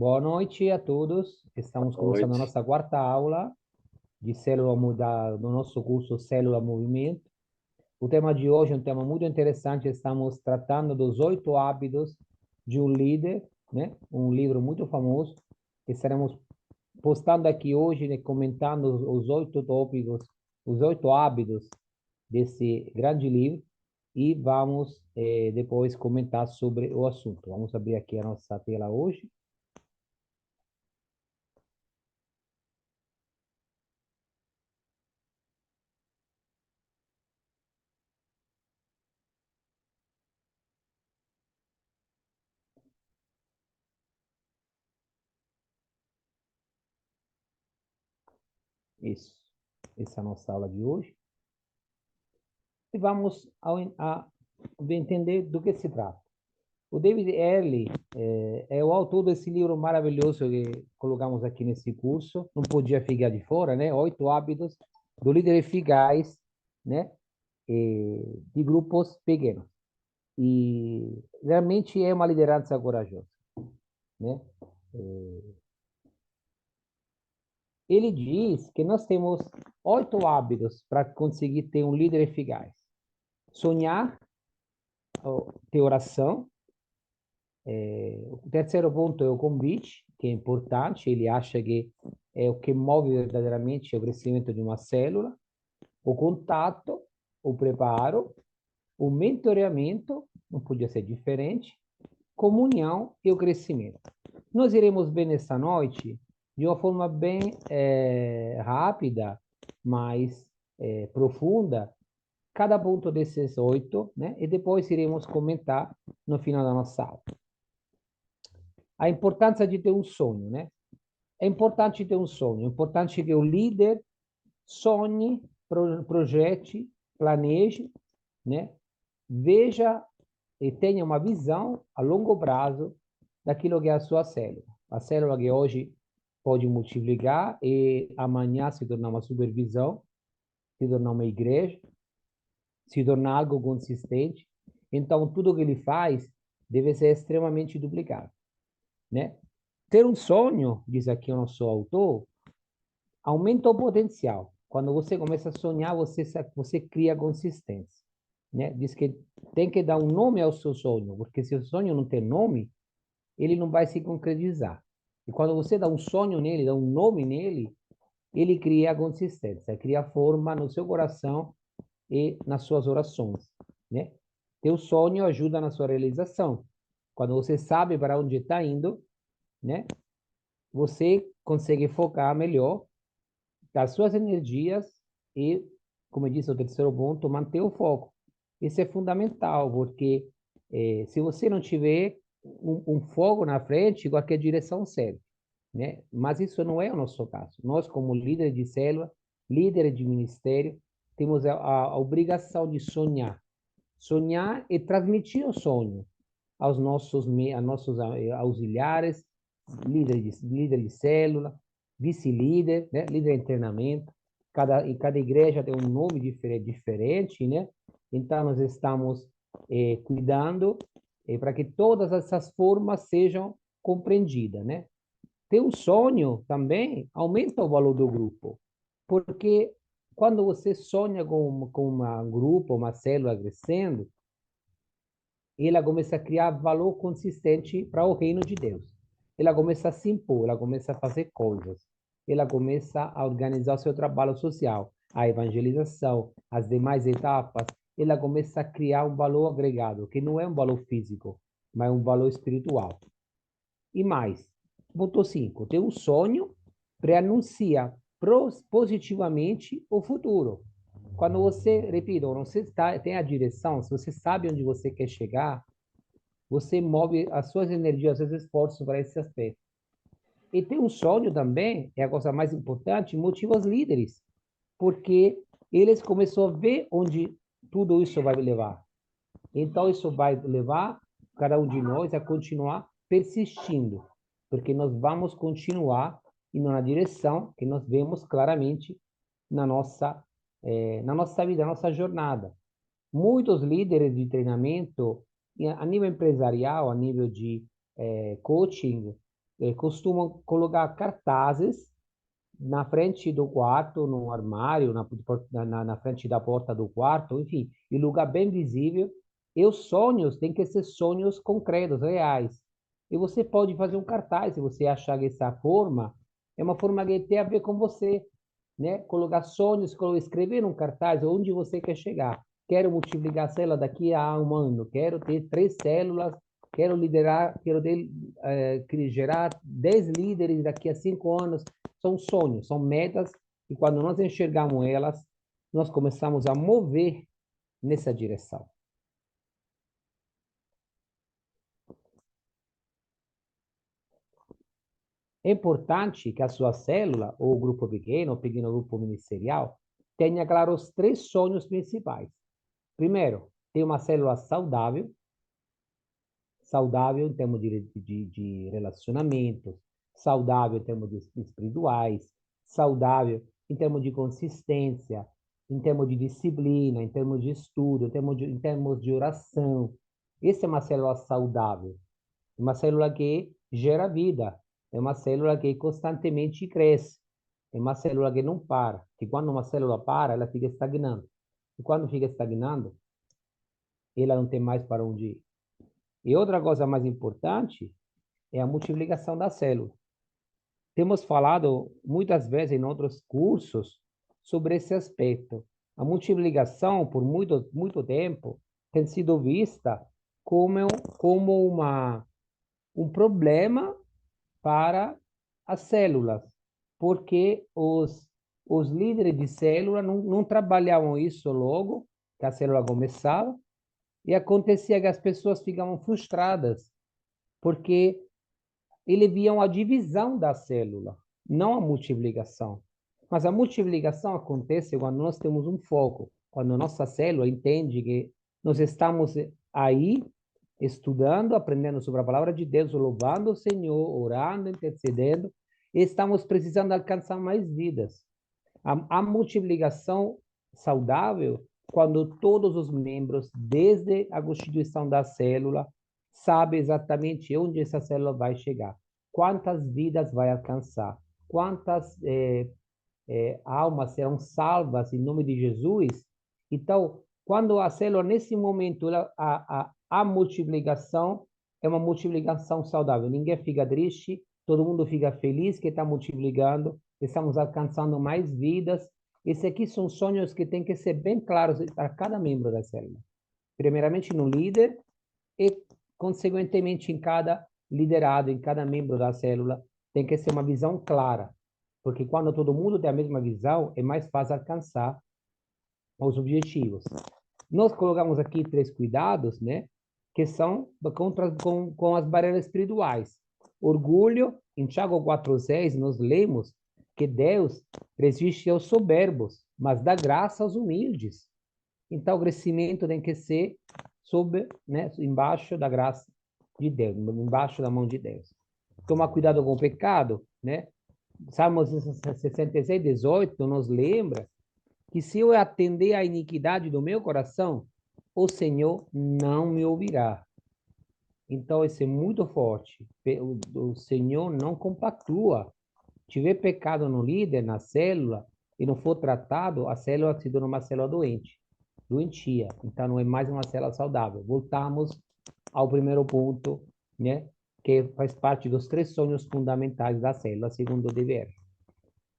Boa noite a todos. Estamos começando a Noite. nossa quarta aula de do nosso curso Célula Movimento. O tema de hoje é um tema muito interessante. Estamos tratando dos 8 hábitos de um líder, né? Um livro muito famoso que estaremos postando aqui hoje, né? Comentando os 8 tópicos, os 8 hábitos desse grande livro e vamos depois comentar sobre o assunto. Vamos abrir aqui a nossa tela hoje. Isso. Essa é a nossa aula de hoje. E vamos a entender do que se trata. O David Early é o autor desse livro maravilhoso que colocamos aqui nesse curso. Não podia ficar de fora, né? 8 hábitos do líder eficaz, né? De grupos pequenos. E realmente é uma liderança corajosa, né? Ele diz que nós temos 8 hábitos para conseguir ter um líder eficaz. Sonhar, ter oração. O terceiro ponto é o convite, que é importante. Ele acha que é o que move verdadeiramente o crescimento de uma célula. O contato, o preparo, o mentoreamento, não podia ser diferente, comunhão e o crescimento. Nós iremos ver nessa noite de uma forma bem rápida, mas profunda, cada ponto desses 8, né? E depois iremos comentar no final da nossa aula. A importância de ter um sonho, né? É importante ter um sonho, é importante que o líder sonhe, projete, planeje, né? Veja e tenha uma visão a longo prazo daquilo que é a sua célula. A célula que hoje pode multiplicar e amanhã se tornar uma supervisão, se tornar uma igreja, se tornar algo consistente. Então, tudo que ele faz deve ser extremamente duplicado, né? Ter um sonho, diz aqui o nosso autor, aumenta o potencial. Quando você começa a sonhar, você cria consistência, né? Diz que tem que dar um nome ao seu sonho, porque se o sonho não tem nome, ele não vai se concretizar. E quando você dá um sonho nele, dá um nome nele, ele cria consistência, cria forma no seu coração e nas suas orações, né? Teu sonho ajuda na sua realização. Quando você sabe para onde está indo, né? Você consegue focar melhor das suas energias e, como eu disse, o terceiro ponto, manter o foco. Isso é fundamental, porque se você não tiver um foco na frente, qualquer direção serve, né? Mas isso não é o nosso caso. Nós, como líderes de célula, líderes de ministério, temos a obrigação de sonhar. Sonhar e transmitir o sonho a nossos auxiliares, líder de célula, vice-líder, né? Líder de treinamento. Cada igreja tem um nome diferente, né? Então, nós estamos cuidando para que todas essas formas sejam compreendidas, né? Ter um sonho também aumenta o valor do grupo, porque quando você sonha com um grupo, uma célula crescendo, ela começa a criar valor consistente para o reino de Deus. Ela começa a se impor, ela começa a fazer coisas. Ela começa a organizar o seu trabalho social, a evangelização, as demais etapas. Ela começa a criar um valor agregado, que não é um valor físico, mas é um valor espiritual. E mais, ponto 5, ter um sonho preanuncia positivamente o futuro. Quando você, repito, você tem a direção, se você sabe onde você quer chegar, você move as suas energias, os seus esforços para esse aspecto. E ter um sonho também, é a coisa mais importante, motiva os líderes, porque eles começam a ver onde tudo isso vai levar. Então, isso vai levar cada um de nós a continuar persistindo, porque nós vamos continuar indo na direção que nós vemos claramente na nossa vida, na nossa jornada. Muitos líderes de treinamento, a nível empresarial, a nível de coaching, costumam colocar cartazes na frente do quarto, no armário, na frente da porta do quarto, enfim, em lugar bem visível. E os sonhos têm que ser sonhos concretos, reais. E você pode fazer um cartaz, se você achar que essa forma é uma forma que tem a ver com você, né? Colocar sonhos, escrever um cartaz onde você quer chegar. Quero multiplicar a célula daqui a um ano, quero ter 3 células, quero liderar, gerar 10 líderes daqui a 5 anos. São sonhos, são metas, e quando nós enxergamos elas, nós começamos a mover nessa direção. É importante que a sua célula, ou grupo pequeno, ou pequeno grupo ministerial, tenha claro os 3 sonhos principais. Primeiro, ter uma célula saudável, saudável em termos de relacionamentos, saudável em termos de espirituais, saudável em termos de consistência, em termos de disciplina, em termos de estudo, em termos de oração. Essa é uma célula saudável, uma célula que gera vida, é uma célula que constantemente cresce, é uma célula que não para, que quando uma célula para, ela fica estagnando. E quando fica estagnando, ela não tem mais para onde ir. E outra coisa mais importante é a multiplicação da célula. Temos falado muitas vezes em outros cursos sobre esse aspecto. A multiplicação, por muito tempo, tem sido vista como, um problema para as células, porque os líderes de célula não trabalhavam isso logo que a célula começava, e acontecia que as pessoas ficavam frustradas, porque eles viam a divisão da célula, não a multiplicação. Mas a multiplicação acontece quando nós temos um foco, quando a nossa célula entende que nós estamos aí estudando, aprendendo sobre a palavra de Deus, louvando o Senhor, orando, intercedendo, e estamos precisando alcançar mais vidas. A multiplicação saudável, quando todos os membros, desde a constituição da célula, sabem exatamente onde essa célula vai chegar, quantas vidas vai alcançar, quantas almas serão salvas em nome de Jesus. Então, quando a célula, nesse momento, a multiplicação é uma multiplicação saudável. Ninguém fica triste, todo mundo fica feliz que está multiplicando, estamos alcançando mais vidas. Esses aqui são sonhos que têm que ser bem claros para cada membro da célula. Primeiramente no líder e, consequentemente, em cada liderado, em cada membro da célula, tem que ser uma visão clara. Porque quando todo mundo tem a mesma visão, é mais fácil alcançar os objetivos. Nós colocamos aqui 3 cuidados, né? Que são com as barreiras espirituais. Orgulho, em Tiago 4,6, nós lemos que Deus resiste aos soberbos, mas dá graça aos humildes. Então, o crescimento tem que ser embaixo da graça de Deus, embaixo da mão de Deus. Tomar cuidado com o pecado, né? Salmos 66, 18, nos lembra que se eu atender à iniquidade do meu coração, o Senhor não me ouvirá. Então, isso é muito forte. O Senhor não compactua. Se tiver pecado no líder, na célula, e não for tratado, a célula se torna uma célula doentia. Então, não é mais uma célula saudável. Voltamos ao primeiro ponto, né? Que faz parte dos 3 sonhos fundamentais da célula, segundo o dever.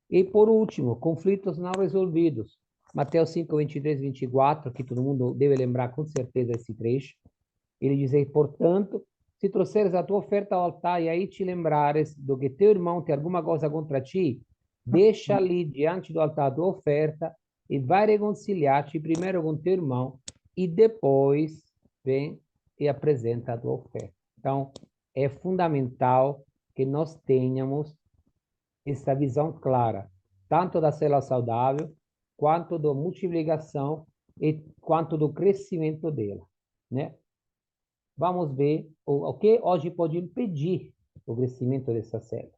E, por último, conflitos não resolvidos. Mateus 5, 23, 24, que todo mundo deve lembrar com certeza esse trecho. Ele diz aí, portanto, se trouxeres a tua oferta ao altar e aí te lembrares do que teu irmão tem alguma coisa contra ti, deixa ali diante do altar a tua oferta e vai reconciliar-te primeiro com teu irmão e depois vem e apresenta a tua oferta. Então, é fundamental que nós tenhamos essa visão clara, tanto da célula saudável, quanto da multiplicação e quanto do crescimento dela, né? Vamos ver o que hoje pode impedir o crescimento dessa célula.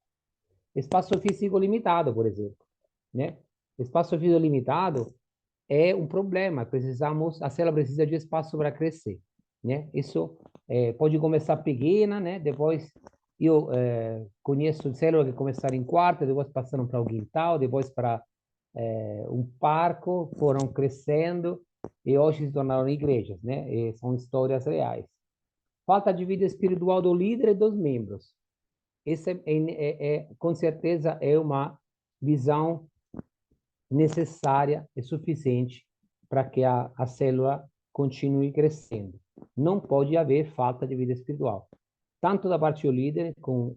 Espaço físico limitado, por exemplo, né? Espaço físico limitado é um problema. A célula precisa de espaço para crescer, né? Isso pode começar pequena, né? Depois Eu conheço células que começaram em quarto, depois passaram para o quintal, depois para um parque, foram crescendo e hoje se tornaram igrejas, né? E são histórias reais. Falta de vida espiritual do líder e dos membros. Essa com certeza é uma visão necessária e suficiente para que a célula continue crescendo. Não pode haver falta de vida espiritual, tanto da parte do líder, com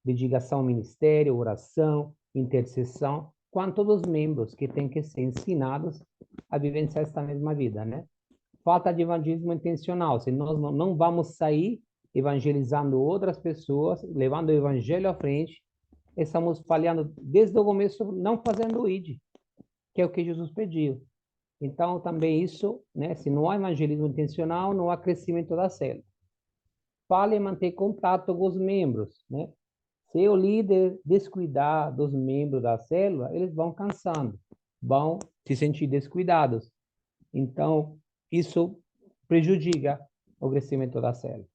dedicação ao ministério, oração, intercessão, quanto dos membros que têm que ser ensinados a vivenciar esta mesma vida, né? Falta de evangelismo intencional, se nós não vamos sair evangelizando outras pessoas, levando o evangelho à frente, estamos falhando desde o começo, não fazendo o ID, que é o que Jesus pediu. Então, também isso, né? Se não há evangelismo intencional, não há crescimento da célula. Fale em manter contato com os membros, né? Se o líder descuidar dos membros da célula, eles vão cansando, vão se sentir descuidados. Então, isso prejudica o crescimento da célula.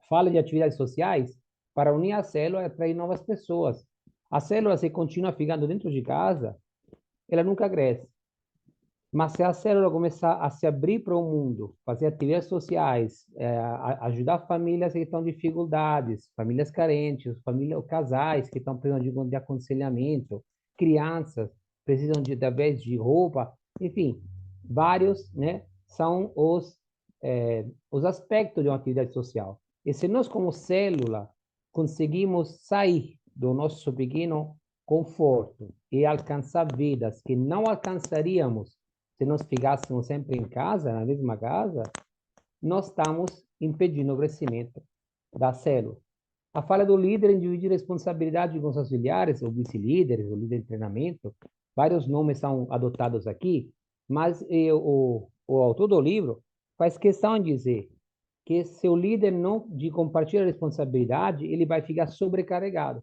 Fala de atividades sociais para unir a célula e atrair novas pessoas. A célula, se continua ficando dentro de casa, ela nunca cresce. Mas se a célula começar a se abrir para o mundo, fazer atividades sociais, ajudar famílias que estão em dificuldades, famílias carentes, casais que estão precisando de aconselhamento, crianças precisam de, através de roupa, enfim, vários, né, são os aspectos de uma atividade social. E se nós, como célula, conseguimos sair do nosso pequeno conforto e alcançar vidas que não alcançaríamos se nós ficássemos sempre em casa, na mesma casa, nós estamos impedindo o crescimento da célula. A falha do líder em dividir responsabilidade com os auxiliares, ou vice-líderes, o líder de treinamento, vários nomes são adotados aqui, mas o autor do livro faz questão de dizer que se o líder não de compartilhar a responsabilidade, ele vai ficar sobrecarregado.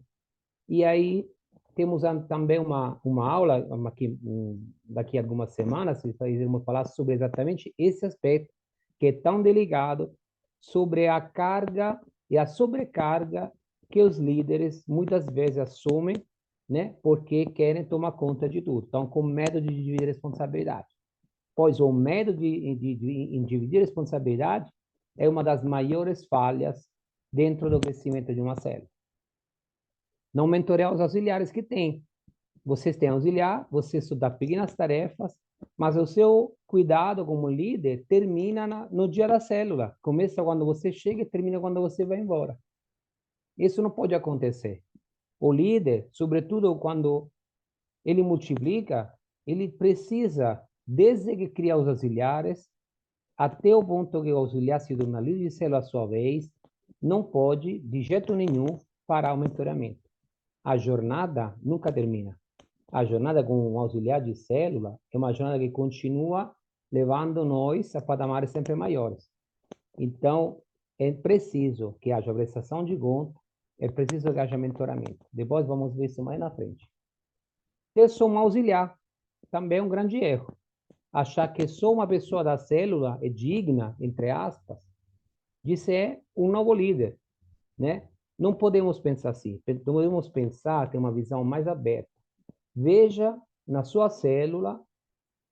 E aí temos também uma aula aqui, daqui a algumas semanas, iremos falar sobre exatamente esse aspecto que é tão delicado, sobre a carga e a sobrecarga que os líderes muitas vezes assumem, né, porque querem tomar conta de tudo. Estão com medo de dividir responsabilidade. Pois o medo de dividir responsabilidade é uma das maiores falhas dentro do crescimento de uma célula. Não mentorear os auxiliares que tem. Vocês têm auxiliar, você estudar pequenas tarefas, mas o seu cuidado como líder termina no dia da célula. Começa quando você chega e termina quando você vai embora. Isso não pode acontecer. O líder, sobretudo quando ele multiplica, ele precisa, desde que cria os auxiliares, até o ponto que o auxiliar se torna líder de célula à sua vez, não pode, de jeito nenhum, parar o mentoramento. A jornada nunca termina. A jornada com um auxiliar de célula é uma jornada que continua levando nós a patamares sempre maiores. Então, é preciso que haja prestação de conta, é preciso que haja mentoramento. Depois vamos ver isso mais na frente. Ter só um auxiliar também é um grande erro. Achar que só uma pessoa da célula é digna, entre aspas, de ser um novo líder, né? Não podemos pensar assim. Podemos pensar, ter uma visão mais aberta. Veja na sua célula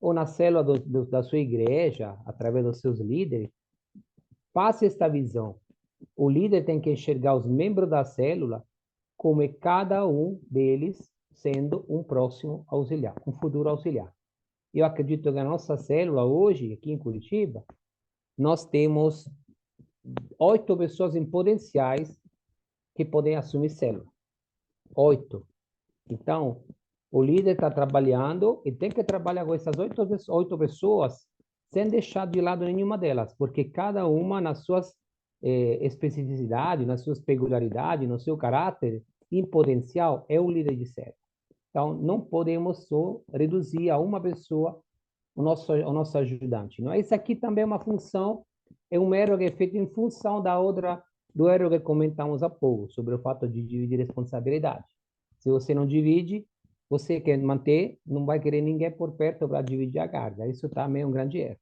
ou na célula da sua igreja, através dos seus líderes, passe esta visão. O líder tem que enxergar os membros da célula como é cada um deles sendo um próximo auxiliar, um futuro auxiliar. Eu acredito que a nossa célula hoje, aqui em Curitiba, nós temos 8 pessoas em potenciais que podem assumir célula. 8. Então, o líder está trabalhando e tem que trabalhar com essas 8 pessoas sem deixar de lado nenhuma delas, porque cada uma nas suas especificidades, nas suas peculiaridades, no seu caráter em potencial, é o líder de célula. Então, não podemos só reduzir a uma pessoa o nosso ajudante. Não? Isso aqui também é uma função, é um erro que é feito em função do erro que comentamos há pouco, sobre o fato de dividir responsabilidade. Se você não divide, você quer manter, não vai querer ninguém por perto para dividir a carga. Isso também é um grande erro.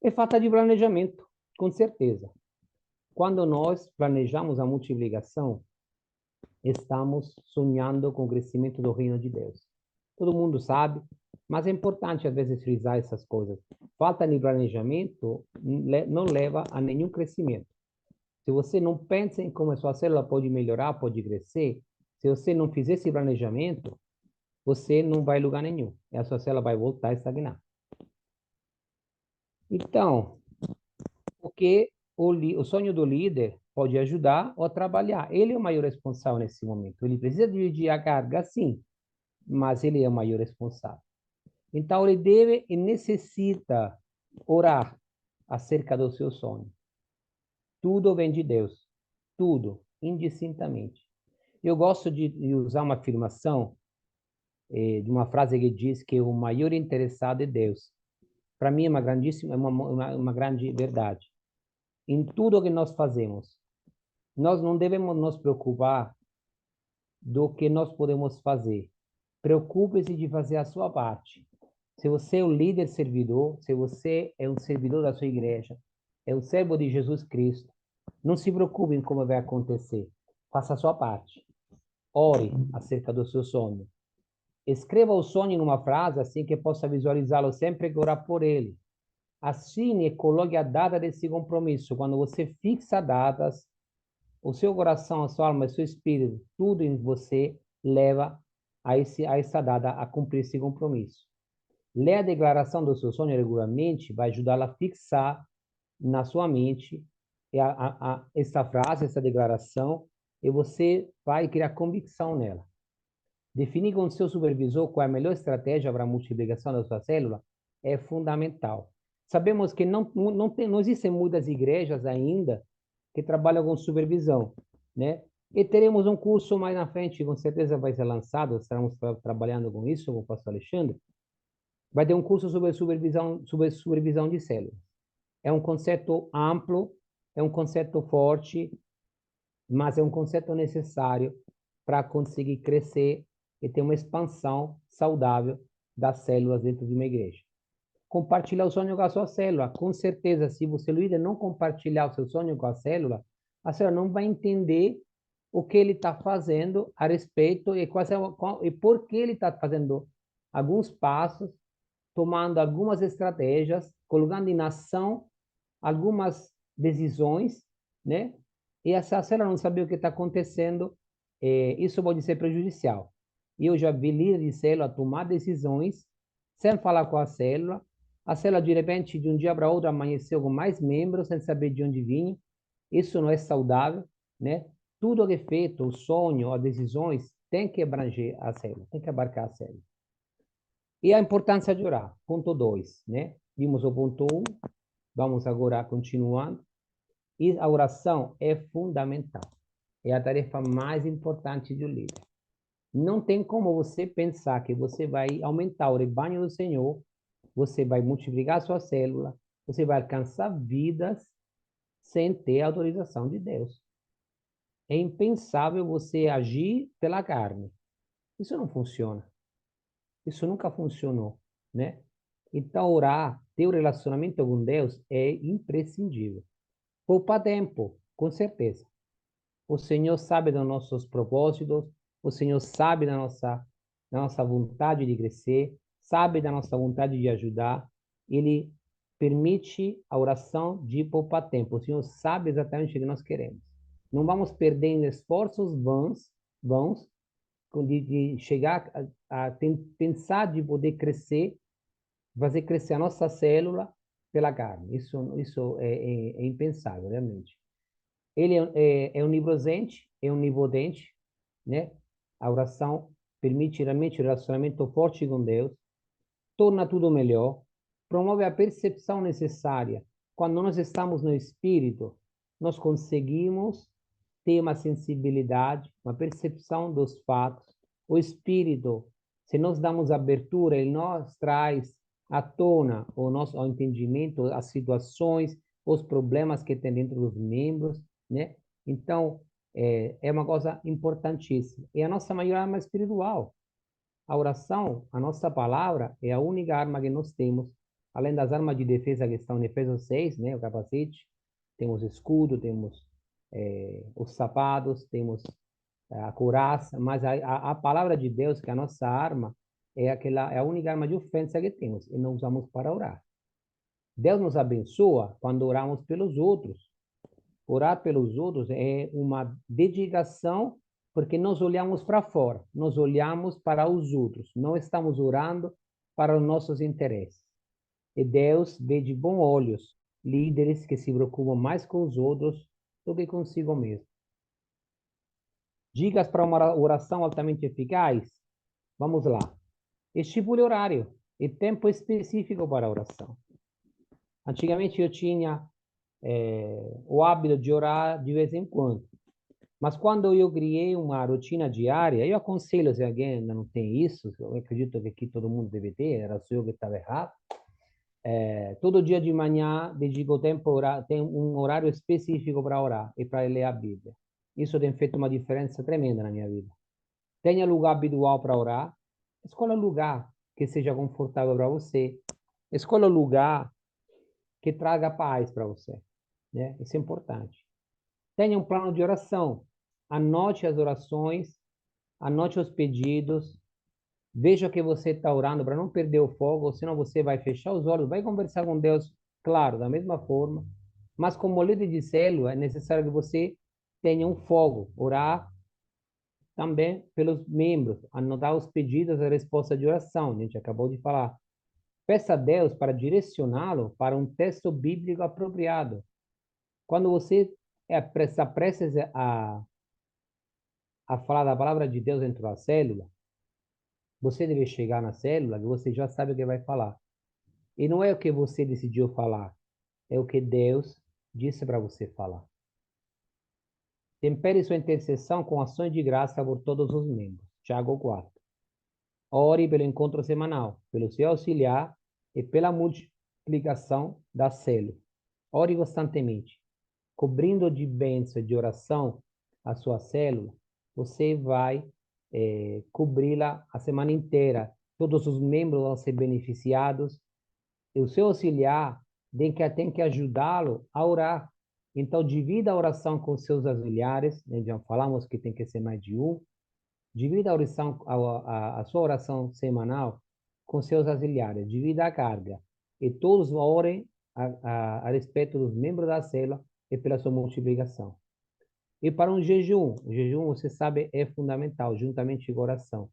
É falta de planejamento, com certeza. Quando nós planejamos a multiplicação, estamos sonhando com o crescimento do reino de Deus. Todo mundo sabe, mas é importante às vezes frisar essas coisas. Falta de planejamento não leva a nenhum crescimento. Se você não pensa em como a sua célula pode melhorar, pode crescer, se você não fizer esse planejamento, você não vai a lugar nenhum. E a sua célula vai voltar a estagnar. Então, porque o sonho do líder pode ajudar ou trabalhar. Ele é o maior responsável nesse momento. Ele precisa dividir a carga, sim, mas ele é o maior responsável. Então, ele deve e necessita orar acerca do seu sonho. Tudo vem de Deus. Tudo, indistintamente. Eu gosto de usar uma afirmação, de uma frase que diz que o maior interessado é Deus. Para mim é uma grandíssima, uma grande verdade. Em tudo que nós fazemos, nós não devemos nos preocupar do que nós podemos fazer. Preocupe-se de fazer a sua parte. Se você é o líder servidor, se você é um servidor da sua igreja, é o servo de Jesus Cristo, não se preocupe em como vai acontecer. Faça a sua parte. Ore acerca do seu sonho. Escreva o sonho em uma frase assim que possa visualizá-lo sempre e orar por ele. Assine e coloque a data desse compromisso. Quando você fixa datas, o seu coração, a sua alma, o seu espírito, tudo em você leva a essa data a cumprir esse compromisso. Ler a declaração do seu sonho regularmente vai ajudá-la a fixar na sua mente essa frase, essa declaração, e você vai criar convicção nela. Definir com o seu supervisor qual é a melhor estratégia para a multiplicação da sua célula é fundamental. Sabemos que não existem muitas igrejas ainda que trabalham com supervisão, né? E teremos um curso mais na frente, com certeza vai ser lançado, estaremos trabalhando com isso, com o pastor Alexandre. Vai ter um curso sobre supervisão de células. É um conceito amplo, é um conceito forte, mas é um conceito necessário para conseguir crescer e ter uma expansão saudável das células dentro de uma igreja. Compartilhar o sonho com a sua célula. Com certeza, se você, líder, não compartilhar o seu sonho com a célula não vai entender o que ele está fazendo a respeito e por que ele está fazendo alguns passos, tomando algumas estratégias, colocando em ação algumas decisões, né? E essa célula não sabe o que está acontecendo, isso pode ser prejudicial. Eu já vi líderes de célula tomar decisões sem falar com a célula de repente, de um dia para outro, amanheceu com mais membros, sem saber de onde vinha. Isso não é saudável, né? Tudo que é feito, o sonho, as decisões, tem que abranger a célula, tem que abarcar a célula. E a importância de orar, ponto 2, né? Vimos o ponto 1, vamos agora continuando. E a oração é fundamental. É a tarefa mais importante do líder. Não tem como você pensar que você vai aumentar o rebanho do Senhor, você vai multiplicar a sua célula, você vai alcançar vidas sem ter a autorização de Deus. É impensável você agir pela carne. Isso não funciona. Isso nunca funcionou, né? Então, orar, ter um relacionamento com Deus é imprescindível. Poupa tempo, com certeza. O Senhor sabe dos nossos propósitos, o Senhor sabe da nossa vontade de crescer, sabe da nossa vontade de ajudar. Ele permite a oração de poupar tempo. O Senhor sabe exatamente o que nós queremos. Não vamos perdendo esforços vãos de chegar pensar de poder crescer, fazer crescer a nossa célula pela carne. Isso é impensável, realmente. Ele é onipresente, é onipotente, né? A oração permite realmente um relacionamento forte com Deus, torna tudo melhor, promove a percepção necessária. Quando nós estamos no Espírito, nós conseguimos ter uma sensibilidade, uma percepção dos fatos. O Espírito, se nós damos abertura, ele nos traz à tona o nosso o entendimento, as situações, os problemas que tem dentro dos membros, né? Então, é uma coisa importantíssima. E a nossa maior arma espiritual. A oração, a nossa palavra, é a única arma que nós temos, além das armas de defesa que estão em Efésios 6, né, o capacete, Temos escudo, temos os sapatos, temos a couraça, mas a palavra de Deus, que é a nossa arma, é a única arma de ofensa que temos e não usamos para orar. Deus nos abençoa quando oramos pelos outros. Orar pelos outros é uma dedicação, porque nós olhamos para fora, nós olhamos para os outros, não estamos orando para os nossos interesses. E Deus vê de bons olhos líderes que se preocupam mais com os outros do que consigo mesmo. Dicas para uma oração altamente eficaz? Vamos lá. Estipule horário e tempo específico para a oração. Antigamente eu tinha o hábito de orar de vez em quando. Mas quando eu criei uma rotina diária, eu aconselho, se alguém ainda não tem isso, eu acredito que aqui todo mundo deve ter, era só eu que estava errado. Todo dia de manhã dedico tempo a orar, tem um horário específico para orar e para ler a Bíblia. Isso tem feito uma diferença tremenda na minha vida. Tenha lugar habitual para orar. Escolha um lugar que seja confortável para você. Escolha um lugar que traga paz para você, né? Isso é importante. Tenha um plano de oração. Anote as orações, anote os pedidos, veja o que você está orando para não perder o foco, senão você vai fechar os olhos, vai conversar com Deus, claro, da mesma forma, mas como líder de célula, é necessário que você tenha um foco, orar também pelos membros, anotar os pedidos e resposta de oração, a gente acabou de falar. Peça a Deus para direcioná-lo para um texto bíblico apropriado. Quando você está prestes a falar da palavra de Deus dentro da célula, você deve chegar na célula que você já sabe o que vai falar. E não é o que você decidiu falar, é o que Deus disse para você falar. Tempere sua intercessão com ações de graça por todos os membros. Tiago 4. Ore pelo encontro semanal, pelo seu auxiliar e pela multiplicação da célula. Ore constantemente. Cobrindo de bênção e de oração a sua célula, você vai cobri-la a semana inteira. Todos os membros vão ser beneficiados. E o seu auxiliar tem que ajudá-lo a orar. Então, divida a oração com seus auxiliares. Né? Já falamos que tem que ser mais de um. Divida a oração, a sua oração semanal com seus auxiliares. Divida a carga. E todos orem a respeito dos membros da célula e pela sua multiplicação. E para um jejum, o jejum, você sabe, é fundamental, juntamente com a oração.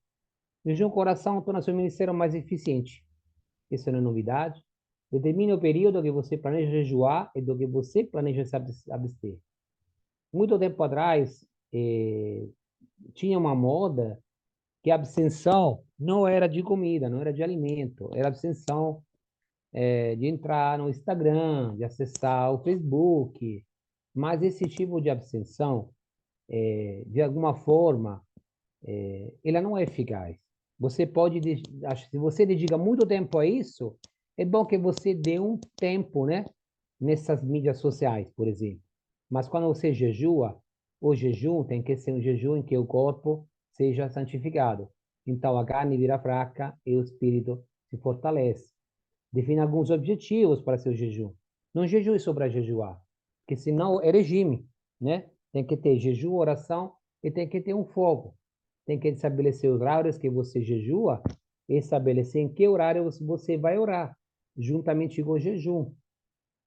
O jejum com a oração torna seu ministério mais eficiente. Isso não é novidade. Determine o período que você planeja jejuar e do que você planeja se abster. Muito tempo atrás, tinha uma moda que a abstenção não era de comida, não era de alimento, era abstenção de entrar no Instagram, de acessar o Facebook. Mas esse tipo de abstenção, de alguma forma, ela não é eficaz. Você pode, se você dedica muito tempo a isso, é bom que você dê um tempo, né, nessas mídias sociais, por exemplo. Mas quando você jejua, o jejum tem que ser um jejum em que o corpo seja santificado. Então a carne vira fraca e o espírito se fortalece. Defina alguns objetivos para seu jejum. Não jejue só para jejuar, porque senão é regime, né? Tem que ter jejum, oração e tem que ter um foco. Tem que estabelecer os horários que você jejua e estabelecer em que horário você vai orar, juntamente com o jejum.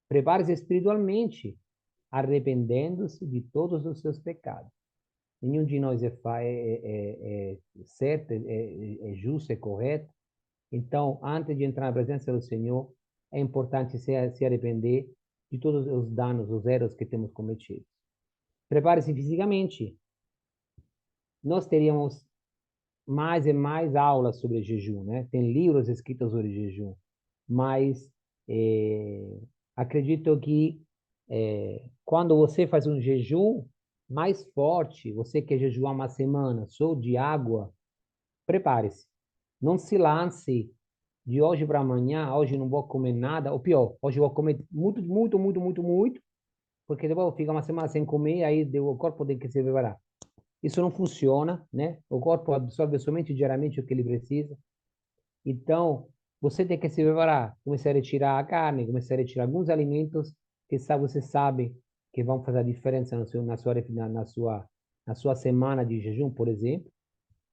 Prepare-se espiritualmente, arrependendo-se de todos os seus pecados. Nenhum de nós é certo, é justo, é correto. Então, antes de entrar na presença do Senhor, é importante se arrepender de todos os danos, os erros que temos cometido. Prepare-se fisicamente. Nós teríamos mais e mais aulas sobre jejum, né? Tem livros escritos sobre jejum, mas acredito que quando você faz um jejum mais forte, você quer jejuar uma semana só de água, prepare-se. Não se lance de hoje para amanhã, hoje não vou comer nada, ou pior, hoje eu vou comer muito, muito, muito, muito, muito, porque depois fica uma semana sem comer, aí o corpo tem que se preparar. Isso não funciona, né? O corpo absorve somente diariamente o que ele precisa. Então, você tem que se preparar, começar a retirar a carne, começar a retirar alguns alimentos que sabe, você sabe que vão fazer a diferença na sua semana de jejum, por exemplo.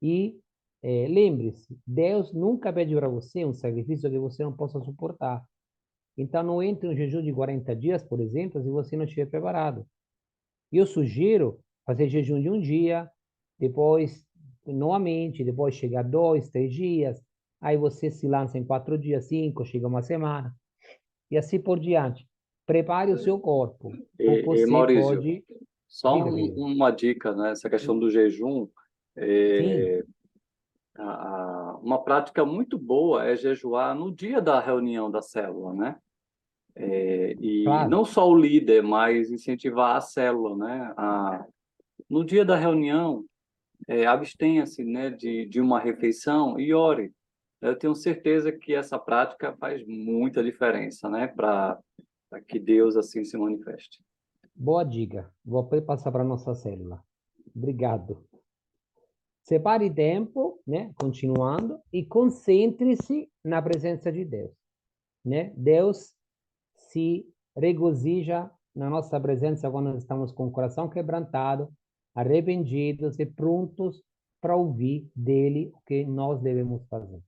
E lembre-se, Deus nunca pede para você um sacrifício que você não possa suportar. Então, não entre um jejum de 40 dias, por exemplo, se você não estiver preparado. E eu sugiro fazer jejum de um dia, depois, novamente, depois chegar 2, 3 dias, aí você se lança em 4 dias, 5, chega uma semana, e assim por diante. Prepare o seu corpo, porque E você Maurício, pode. só Diga, querido. uma dica, né? Essa questão do jejum, Sim, é, uma prática muito boa é jejuar no dia da reunião da célula, né? E claro. não só o líder, mas incentivar a célula, né? No dia da reunião, abstenha-se, né, de uma refeição e ore. Eu tenho certeza que essa prática faz muita diferença, né, para que Deus assim se manifeste. Boa dica. Vou passar para nossa célula. Obrigado. Separe tempo, né? Continuando, e concentre-se na presença de Deus, né? Deus se regozija na nossa presença quando estamos com o coração quebrantado, arrependidos e prontos para ouvir dele o que nós devemos fazer,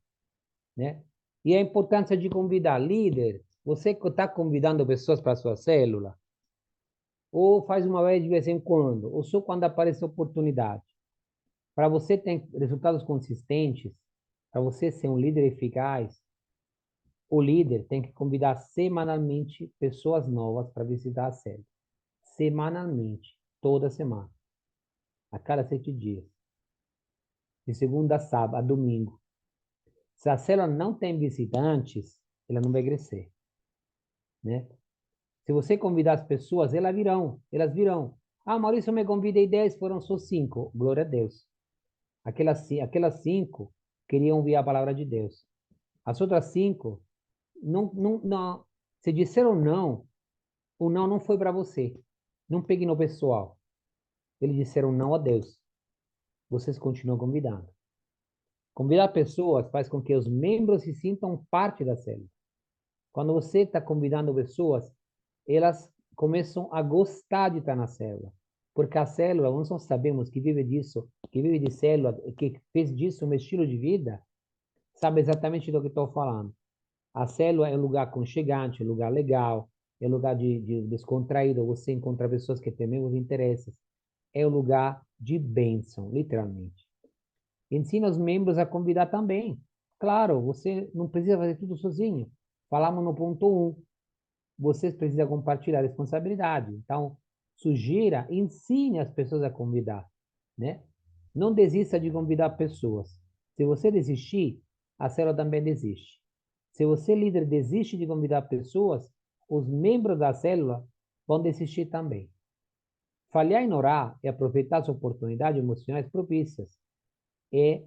né? E a importância de convidar líder. Você está convidando pessoas para a sua célula, ou faz uma vez de vez em quando, ou só quando aparece oportunidade. Para você ter resultados consistentes, para você ser um líder eficaz, o líder tem que convidar semanalmente pessoas novas para visitar a sede. Semanalmente, toda semana, a cada 7 dias, de segunda a sábado, a domingo. Se a célula não tem visitantes, ela não vai crescer, né? Se você convidar as pessoas, elas virão. Ah, Maurício, eu me convidei 10, foram só 5. Glória a Deus. Aquelas 5 queriam ouvir a palavra de Deus. As outras 5 não. Se disseram não, o não não foi para você. Não pegue no pessoal. Eles disseram não a Deus. Vocês continuam convidando. Convidar pessoas faz com que os membros se sintam parte da célula. Quando você está convidando pessoas, elas começam a gostar de estar na célula. Porque a célula, nós não sabemos que vive disso, que vive de célula, que fez disso um estilo de vida, sabe exatamente do que estou falando. A célula é um lugar aconchegante, é um lugar legal, é um lugar de descontraído, você encontra pessoas que têm mesmos interesses. É um lugar de bênção, literalmente. Ensina os membros a convidar também. Claro, você não precisa fazer tudo sozinho. Falamos no ponto 1. Vocês precisam compartilhar a responsabilidade. Então, sugira, ensine as pessoas a convidar, né? Não desista de convidar pessoas. Se você desistir, a célula também desiste. Se você, líder, desiste de convidar pessoas, os membros da célula vão desistir também. Falhar em orar e aproveitar as oportunidades emocionais propícias é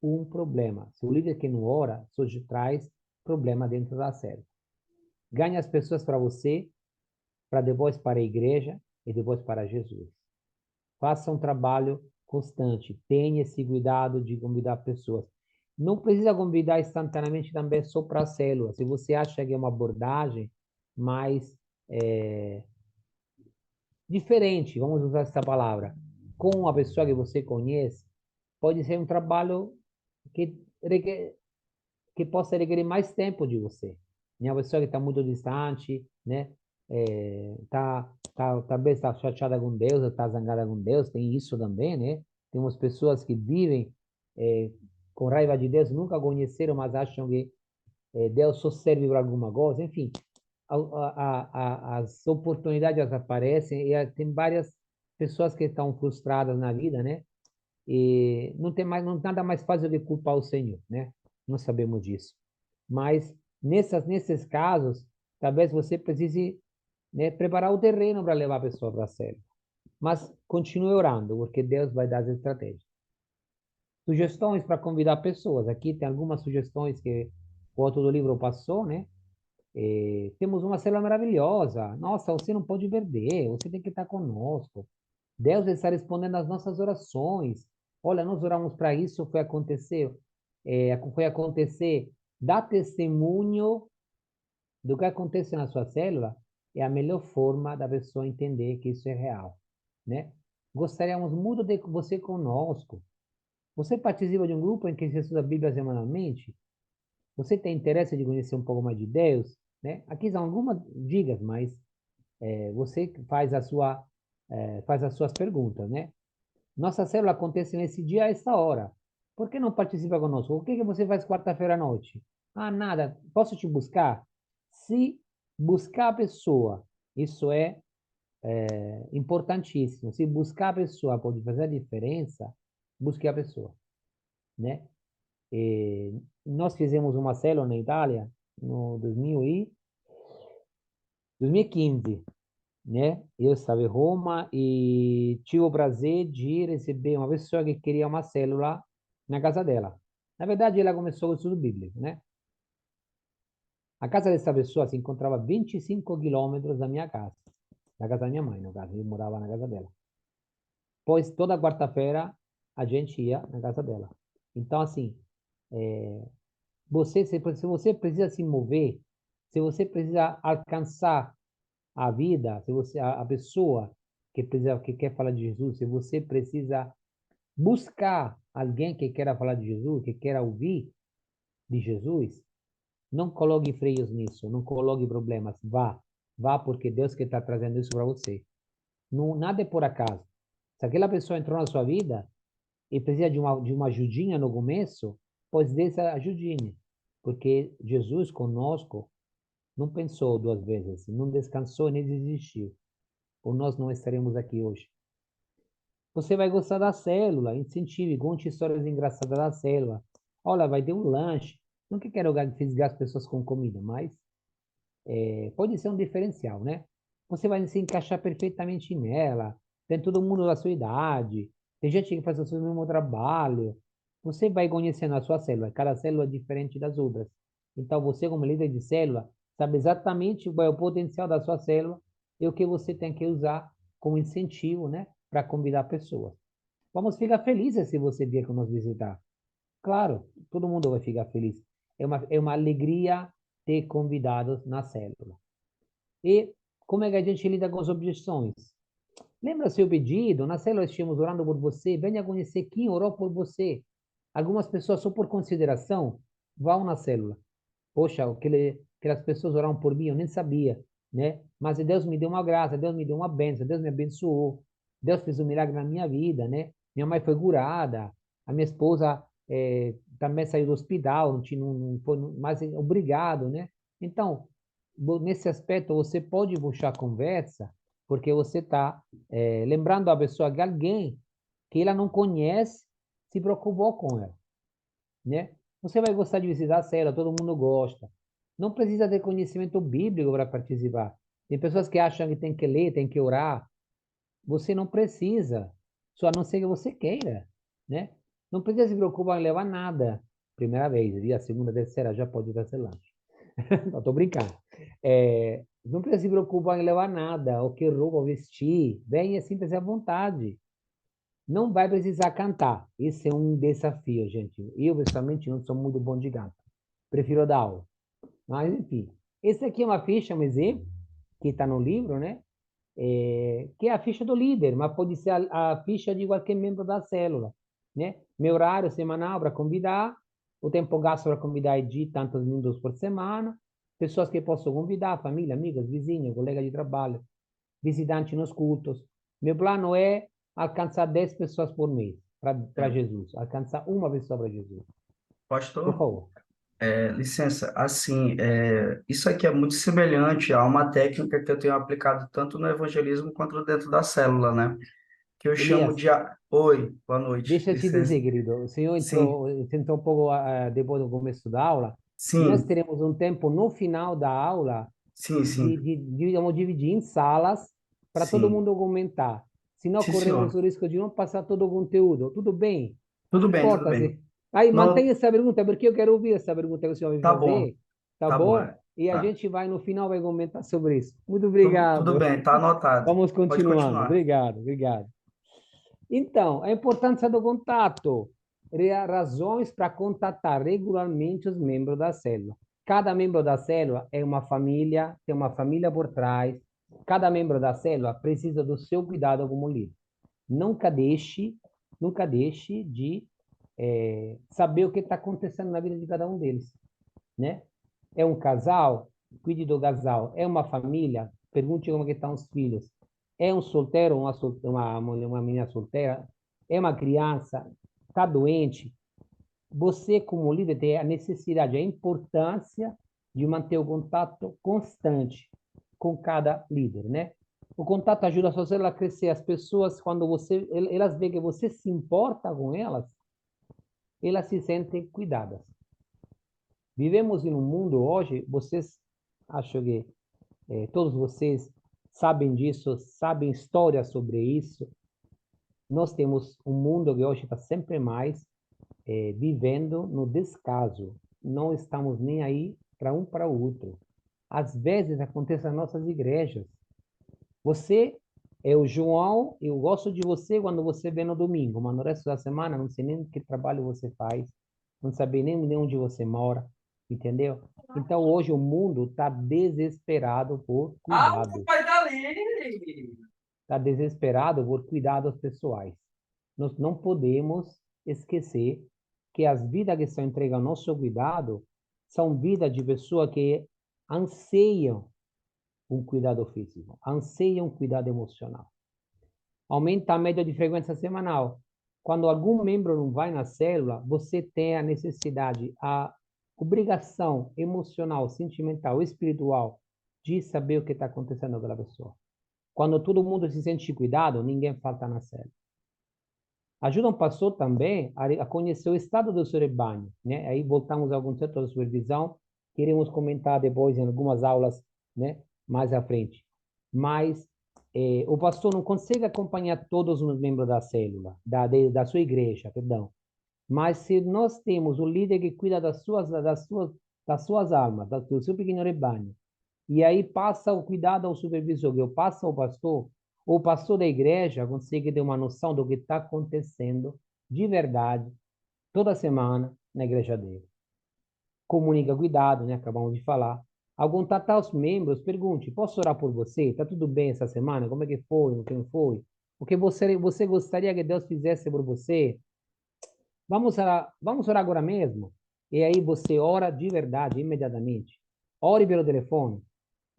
um problema. Se o líder que não ora, só traz problema dentro da célula. Ganhe as pessoas para você, para depois para a igreja e depois para Jesus. Faça um trabalho constante. Tenha esse cuidado de convidar pessoas. Não precisa convidar instantaneamente também só para a célula. Se você acha que é uma abordagem mais é, diferente, vamos usar essa palavra, com uma pessoa que você conhece, pode ser um trabalho que, que possa requerer mais tempo de você. Uma pessoa que está muito distante, né? Talvez está chateada com Deus, está zangada com Deus, tem isso também, né? Temos pessoas que vivem com raiva de Deus, nunca conheceram, mas acham que Deus só serve para alguma coisa. Enfim, as oportunidades aparecem e tem várias pessoas que estão frustradas na vida, né? E não tem mais, não, nada mais fácil de culpar o Senhor, né? Nós sabemos disso. Mas nesses casos, talvez você precise, né, preparar o terreno para levar a pessoa para a célula. Mas continue orando, porque Deus vai dar as estratégias. Sugestões para convidar pessoas. Aqui tem algumas sugestões que o autor do livro passou, né? Temos uma célula maravilhosa. Nossa, você não pode perder, você tem que estar conosco. Deus está respondendo às nossas orações. Olha, nós oramos para isso, foi acontecer. Dá testemunho do que acontece na sua célula. é a melhor forma da pessoa entender que isso é real, né? Gostaríamos muito de você conosco. Você participa de um grupo em que se estuda a Bíblia semanalmente? Você tem interesse de conhecer um pouco mais de Deus, né? Aqui são algumas dicas, mas você faz as suas perguntas, né? Nossa célula acontece nesse dia, a essa hora. Por que não participa conosco? O que que você faz quarta-feira à noite? Ah, nada. Posso te buscar? Se buscar a pessoa, isso é importantíssimo. Se buscar a pessoa pode fazer a diferença, busque a pessoa, né? Nós fizemos uma célula na Itália no 2015, né? Eu estava em Roma e tive o prazer de receber uma pessoa que queria uma célula na casa dela. Na verdade, ela começou com o estudo bíblico, né? A casa dessa pessoa se encontrava a 25 quilômetros da minha casa, da casa da minha mãe, no caso, eu morava na casa dela. Pois toda quarta-feira a gente ia na casa dela. Então, assim, se você precisa se mover, se você precisa alcançar a vida, se você a pessoa que quer falar de Jesus, se você precisa buscar alguém que queira falar de Jesus, que queira ouvir de Jesus, não coloque freios nisso, não coloque problemas, vá porque Deus que está trazendo isso para você. Não, nada é por acaso. Se aquela pessoa entrou na sua vida e precisa de uma ajudinha no começo, pois dê essa ajudinha, porque Jesus conosco não pensou duas vezes, não descansou nem desistiu, ou nós não estaremos aqui hoje. Você vai gostar da célula, incentive, conte histórias engraçadas da célula. Olha, vai ter um lanche. Não que quero fisgar as pessoas com comida, mas pode ser um diferencial, né? Você vai se encaixar perfeitamente nela. Tem todo mundo da sua idade. Tem gente que faz o seu mesmo trabalho. Você vai conhecendo a sua célula. Cada célula é diferente das outras. Então, você, como líder de célula, sabe exatamente qual é o potencial da sua célula e o que você tem que usar como incentivo, né? Para convidar pessoas. Vamos ficar felizes se você vier nos visitar. Claro, todo mundo vai ficar feliz. É uma alegria ter convidados na célula. E como é que a gente lida com as objeções? Lembra seu pedido? Na célula estivemos orando por você. Venha conhecer quem orou por você. Algumas pessoas, só por consideração, vão na célula. Poxa, aquelas pessoas oraram por mim, eu nem sabia, né? Mas Deus me deu uma graça, Deus me deu uma bênção, Deus me abençoou. Deus fez um milagre na minha vida, né? Minha mãe foi curada, a minha esposa também saiu do hospital, não, tinha, não foi, mas obrigado, né? Então, nesse aspecto, você pode puxar a conversa, porque você está lembrando a pessoa que alguém que ela não conhece se preocupou com ela, né? Você vai gostar de visitar a célula, todo mundo gosta. Não precisa ter conhecimento bíblico para participar. Tem pessoas que acham que tem que ler, tem que orar. Você não precisa, só a não ser que você queira, né? Não precisa se preocupar em levar nada. Primeira vez, dia, segunda, terceira, já pode trazer lanche. Não, tô brincando. Não precisa se preocupar em levar nada, o que roupa vestir. Venha, sinta-se à vontade. Não vai precisar cantar. Esse é um desafio, gente. Eu, pessoalmente, não sou muito bom de canto. Prefiro dar aula. Mas, enfim. Esse aqui é uma ficha, um exemplo, que está no livro, né? Que é a ficha do líder, mas pode ser a ficha de qualquer membro da célula, né? Meu horário semanal para convidar, o tempo gasto para convidar é de tantos minutos por semana, pessoas que posso convidar, família, amigos, vizinhos, colega de trabalho, visitante nos cultos. Meu plano é alcançar 10 pessoas por mês para É, Jesus, alcançar uma pessoa para Jesus. Por pastor, favor. licença, assim, isso aqui é muito semelhante a uma técnica que eu tenho aplicado tanto no evangelismo quanto dentro da célula, né? Que eu chamo Elias, de... Oi, boa noite, deixa eu te licença. dizer, querido, o senhor Sim, entrou um pouco depois do começo da aula. Nós sim, teremos um tempo no final da aula sim, sim, vamos dividir em salas para todo sim. mundo comentar. Se não Sim, corremos o senhor. risco de não passar todo o conteúdo, tudo bem? Não Tudo bem, tudo importa bem. se. Aí, Não, mantenha essa pergunta, porque eu quero ouvir essa pergunta que o senhor vai tá bom, fazer, tá tá bom. bom? E a Tá. gente vai, no final, vai comentar sobre isso. Muito Tudo obrigado. bem, tá anotado. Vamos Pode continuando. continuar. Obrigado, obrigado. Então, a importância do contato. Razões para contatar regularmente os membros da célula. Cada membro da célula é uma família, tem uma família por trás. Cada membro da célula precisa do seu cuidado como líder. Nunca deixe de saber o que está acontecendo na vida de cada um deles, né? É um casal, cuide do casal. É uma família, pergunte como que estão os filhos. É um solteiro, uma menina solteira? É uma criança? Está doente? Você, como líder, tem a necessidade, a importância de manter o contato constante com cada líder, né? O contato ajuda a sua célula a crescer. As pessoas, quando elas veem que você se importa com elas se sentem cuidadas. Vivemos em um mundo hoje, acho que todos vocês sabem disso, sabem histórias sobre isso. Nós temos um mundo que hoje está sempre mais vivendo no descaso. Não estamos nem aí para um para o outro. Às vezes acontece nas nossas igrejas. Você é o João, eu gosto de você quando você vem no domingo, mas no resto da semana não sei nem que trabalho você faz, não sabe nem onde você mora, entendeu? Então hoje o mundo está desesperado por Ah, o cuidado, pai tá ali. está desesperado por cuidados pessoais. Nós não podemos esquecer que as vidas que são entregues ao nosso cuidado são vidas de pessoas que anseiam um cuidado físico, anseiam um cuidado emocional. Aumenta a média de frequência semanal. Quando algum membro não vai na célula, você tem a necessidade, a obrigação emocional, sentimental, espiritual de saber o que está acontecendo com aquela pessoa. Quando todo mundo se sente cuidado, ninguém falta na célula. Ajuda um pastor também a conhecer o estado do seu rebanho, né? Aí voltamos a algum setor de supervisão, queremos comentar depois em algumas aulas, né? Mais à frente. Mas o pastor não consegue acompanhar todos os membros da célula, da sua igreja, perdão. Mas se nós temos o líder que cuida das suas almas, do seu pequeno rebanho, e aí passa o cuidado ao supervisor, que passa ao pastor, o pastor da igreja consegue ter uma noção do que está acontecendo de verdade toda semana na igreja dele. Comunica cuidado, né? Acabamos de falar. Ao contatar os membros, pergunte: posso orar por você? Está tudo bem essa semana? Como é que foi? O que não foi? O que você gostaria que Deus fizesse por você? Vamos orar agora mesmo? E aí você ora de verdade, imediatamente. Ore pelo telefone,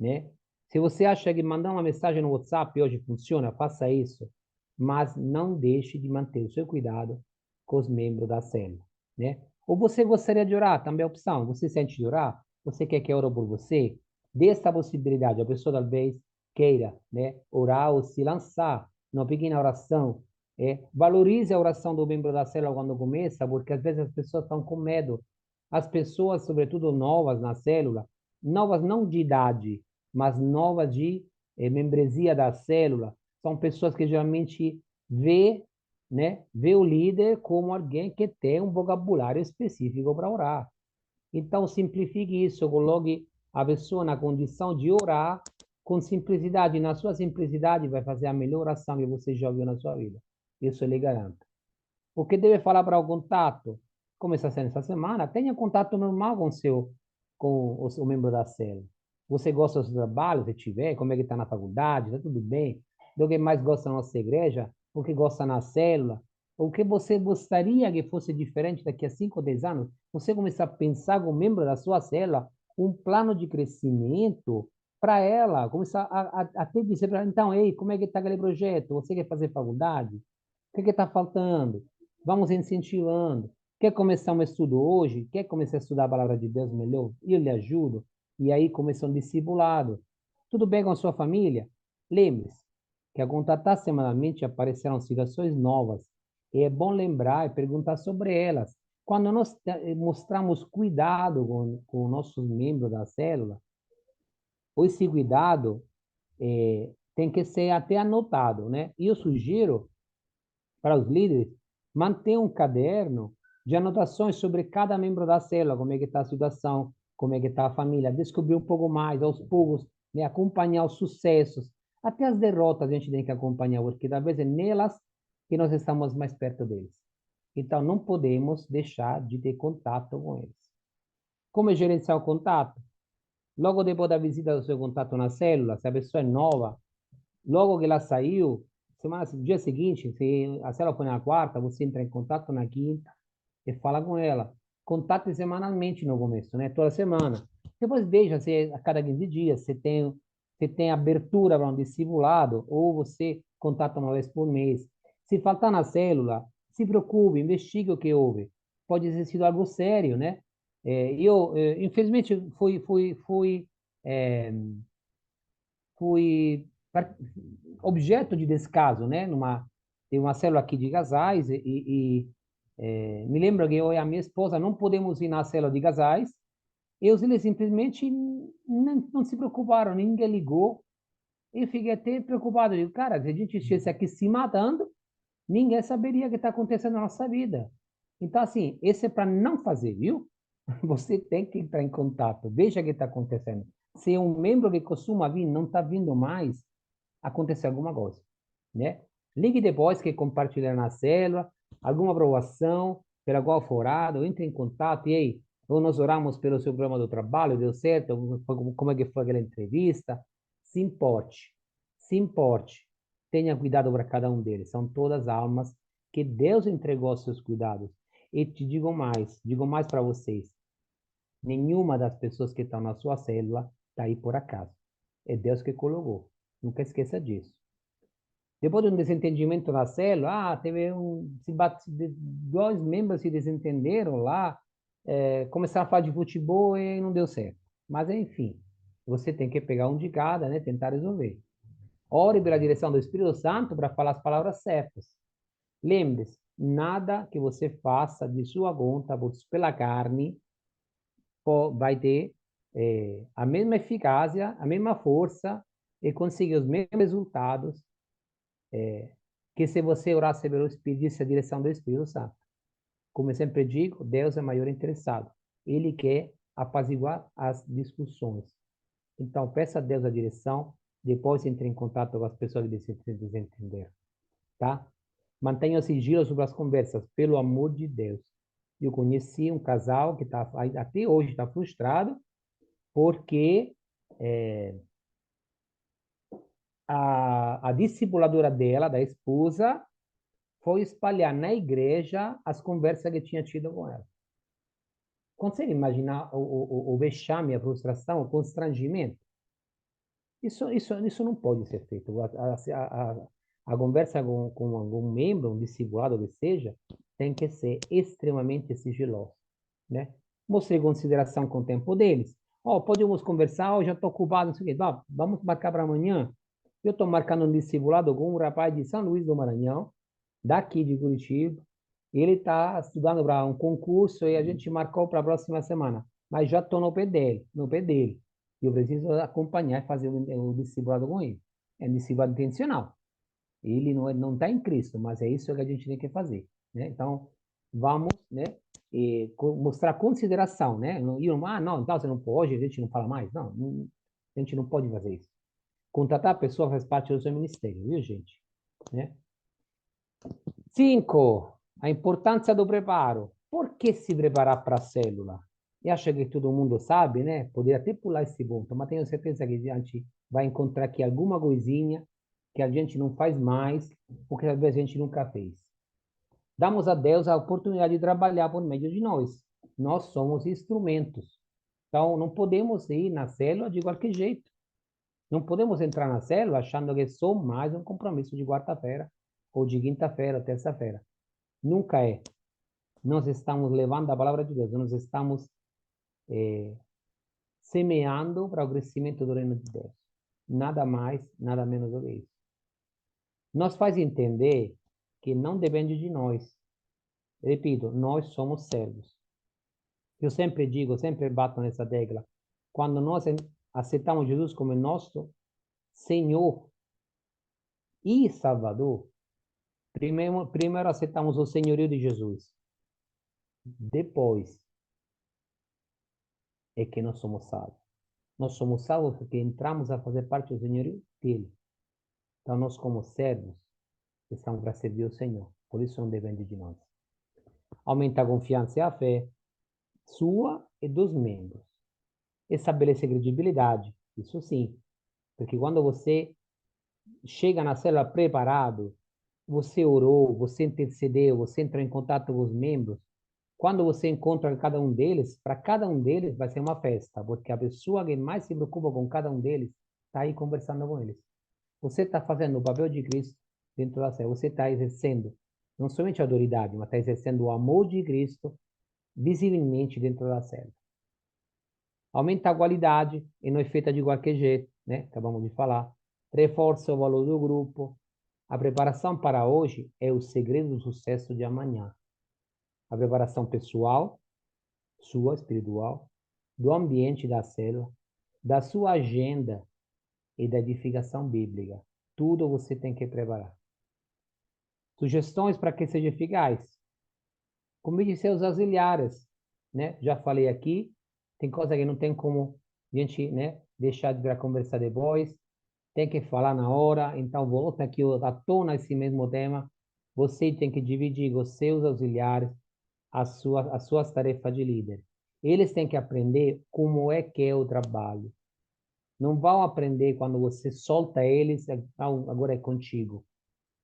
né? Se você acha que mandar uma mensagem no WhatsApp hoje funciona, faça isso, mas não deixe de manter o seu cuidado com os membros da célula, né? Ou você gostaria de orar, também é opção. Você sente de orar? Você quer que eu ore por você? Dê essa possibilidade. A pessoa talvez queira, né, orar ou se lançar numa pequena oração. Valorize a oração do membro da célula quando começa, porque às vezes as pessoas estão com medo. As pessoas, sobretudo novas na célula, novas não de idade, mas novas de membresia da célula, são pessoas que geralmente vê o líder como alguém que tem um vocabulário específico para orar. Então, simplifique isso, coloque a pessoa na condição de orar com simplicidade. Na sua simplicidade, vai fazer a melhor oração que você já viu na sua vida. Isso eu lhe garanto. O que deve falar para o contato? Como está sendo essa semana, tenha contato normal com o membro da célula. Você gosta do seu trabalho, se tiver, como é que está na faculdade, está tudo bem? Do que mais gosta na nossa igreja? O que gosta na célula? O que você gostaria que fosse diferente daqui a 5 ou 10 anos? Você começar a pensar com o membro da sua célula um plano de crescimento para ela, começar a ter dizer para ela, então, ei, como é que está aquele projeto? Você quer fazer faculdade? O que está faltando? Vamos incentivando. Quer começar um estudo hoje? Quer começar a estudar a palavra de Deus melhor? Eu lhe ajudo. E aí começa um discipulado. Tudo bem com a sua família? Lembre-se que ao contatar semanalmente aparecerão situações novas. E é bom lembrar e perguntar sobre elas. Quando nós mostramos cuidado com nossos membros da célula, esse cuidado tem que ser até anotado, né? E eu sugiro para os líderes manter um caderno de anotações sobre cada membro da célula, como é que está a situação, como é que está a família, descobrir um pouco mais, aos poucos, né, acompanhar os sucessos, até as derrotas a gente tem que acompanhar, porque talvez é nelas que nós estamos mais perto deles. Então, não podemos deixar de ter contato com eles. Como gerenciar o contato? Logo depois da visita do seu contato na célula, se a pessoa é nova, logo que ela saiu, dia seguinte, se a célula foi na quarta, você entra em contato na quinta e fala com ela. Contate semanalmente no começo, né? Toda semana. Depois veja se a cada 15 dias você tem abertura para um discipulado ou você contata uma vez por mês. Se faltar na célula, se preocupe, investigue o que houve. Pode ter sido algo sério, né? Infelizmente, é, fui objeto de descaso, né? Tem uma célula aqui de casais me lembro que eu e a minha esposa não podemos ir na célula de casais e eles simplesmente não se preocuparam, ninguém ligou. Eu fiquei até preocupado. Digo, cara, se a gente estivesse aqui se matando, ninguém saberia o que está acontecendo na nossa vida. Então, assim, esse é para não fazer, viu? Você tem que entrar em contato, veja o que está acontecendo. Se um membro que costuma vir não está vindo mais, aconteceu alguma coisa, né? Ligue depois que compartilhar na célula, alguma aprovação pela qual for orado, entre em contato, e aí, ou nós oramos pelo seu programa do trabalho, deu certo? Como é que foi aquela entrevista? Se importe, tenha cuidado para cada um deles, são todas almas que Deus entregou aos seus cuidados. E te digo mais para vocês, nenhuma das pessoas que estão na sua célula está aí por acaso. É Deus que colocou. Nunca esqueça disso. Depois de um desentendimento na célula, teve dois membros se desentenderam lá, começaram a falar de futebol e não deu certo. Mas, enfim, você tem que pegar um de cada, né? Tentar resolver. Ore pela direção do Espírito Santo para falar as palavras certas. Lembre-se, nada que você faça de sua conta, pela carne, vai ter a mesma eficácia, a mesma força e conseguir os mesmos resultados que se você orasse pelo Espírito, disse a direção do Espírito Santo. Como eu sempre digo, Deus é maior interessado. Ele quer apaziguar as discussões. Então, peça a Deus a direção, depois entre em contato com as pessoas que se desentenderam, tá? Mantenha o sigilo sobre as conversas, pelo amor de Deus. Eu conheci um casal que até hoje está frustrado, porque a discipuladora dela, da esposa, foi espalhar na igreja as conversas que tinha tido com ela. Consegue imaginar o vexame, a frustração, o constrangimento? Isso não pode ser feito. A conversa com algum membro, um discipulado que seja, tem que ser extremamente sigilosa, né? Mostrei consideração com o tempo deles. Podemos conversar, já estou ocupado, não sei o quê. Vamos marcar para amanhã. Eu estou marcando um discipulado com um rapaz de São Luís do Maranhão, daqui de Curitiba. Ele está estudando para um concurso e a gente marcou para a próxima semana. Mas já estou no pé dele, no pé dele. E eu preciso acompanhar e fazer o discipulado com ele. É um discipulado intencional. Ele não está em Cristo, mas é isso que a gente tem que fazer, né? Então, vamos, né, mostrar consideração, né? Não, então você não pode, a gente não fala mais. Não, a gente não pode fazer isso. Contratar a pessoa faz parte do seu ministério, viu, gente? Né? 5. A importância do preparo. Por que se preparar para a célula? Eu acho que todo mundo sabe, né? Poderia até pular esse ponto, mas tenho certeza que a gente vai encontrar aqui alguma coisinha que a gente não faz mais, porque às vezes a gente nunca fez. Damos a Deus a oportunidade de trabalhar por meio de nós. Nós somos instrumentos. Então, não podemos ir na célula de qualquer jeito. Não podemos entrar na célula achando que é só mais um compromisso de quarta-feira, ou de quinta-feira, ou terça-feira. Nunca é. Nós estamos levando a palavra de Deus, nós estamos semeando para o crescimento do reino de Deus. Nada mais, nada menos do que isso. Nos faz entender que não depende de nós. Repito, nós somos servos. Eu sempre digo, sempre bato nessa tecla. Quando nós aceitamos Jesus como nosso Senhor e Salvador, primeiro aceitamos o senhorio de Jesus. Depois é que nós somos salvos. Nós somos salvos porque entramos a fazer parte do senhorio dele. Então, nós como servos, estamos para servir o Senhor. Por isso não depende de nós. Aumenta a confiança e a fé. sua e dos membros. Estabelecer credibilidade, isso sim, porque quando você chega na célula preparado, você orou, você intercedeu, você entrou em contato com os membros, quando você encontra cada um deles, para cada um deles vai ser uma festa, porque a pessoa que mais se preocupa com cada um deles está aí conversando com eles. Você está fazendo o papel de Cristo dentro da célula, você está exercendo não somente a autoridade, mas está exercendo o amor de Cristo visivelmente dentro da célula. Aumenta a qualidade e não é feita de qualquer jeito, né? Acabamos de falar. Reforça o valor do grupo. A preparação para hoje é o segredo do sucesso de amanhã. A preparação pessoal, sua, espiritual, do ambiente da célula, da sua agenda e da edificação bíblica. Tudo você tem que preparar. Sugestões para que seja eficaz. Convide seus auxiliares, né? Já falei aqui, tem coisa que não tem como a gente, né, deixar de conversar depois, tem que falar na hora, então volta aqui à tona esse mesmo tema. Você tem que dividir com os seus auxiliares as suas tarefas de líder. Eles têm que aprender como é que é o trabalho. Não vão aprender quando você solta eles, agora é contigo.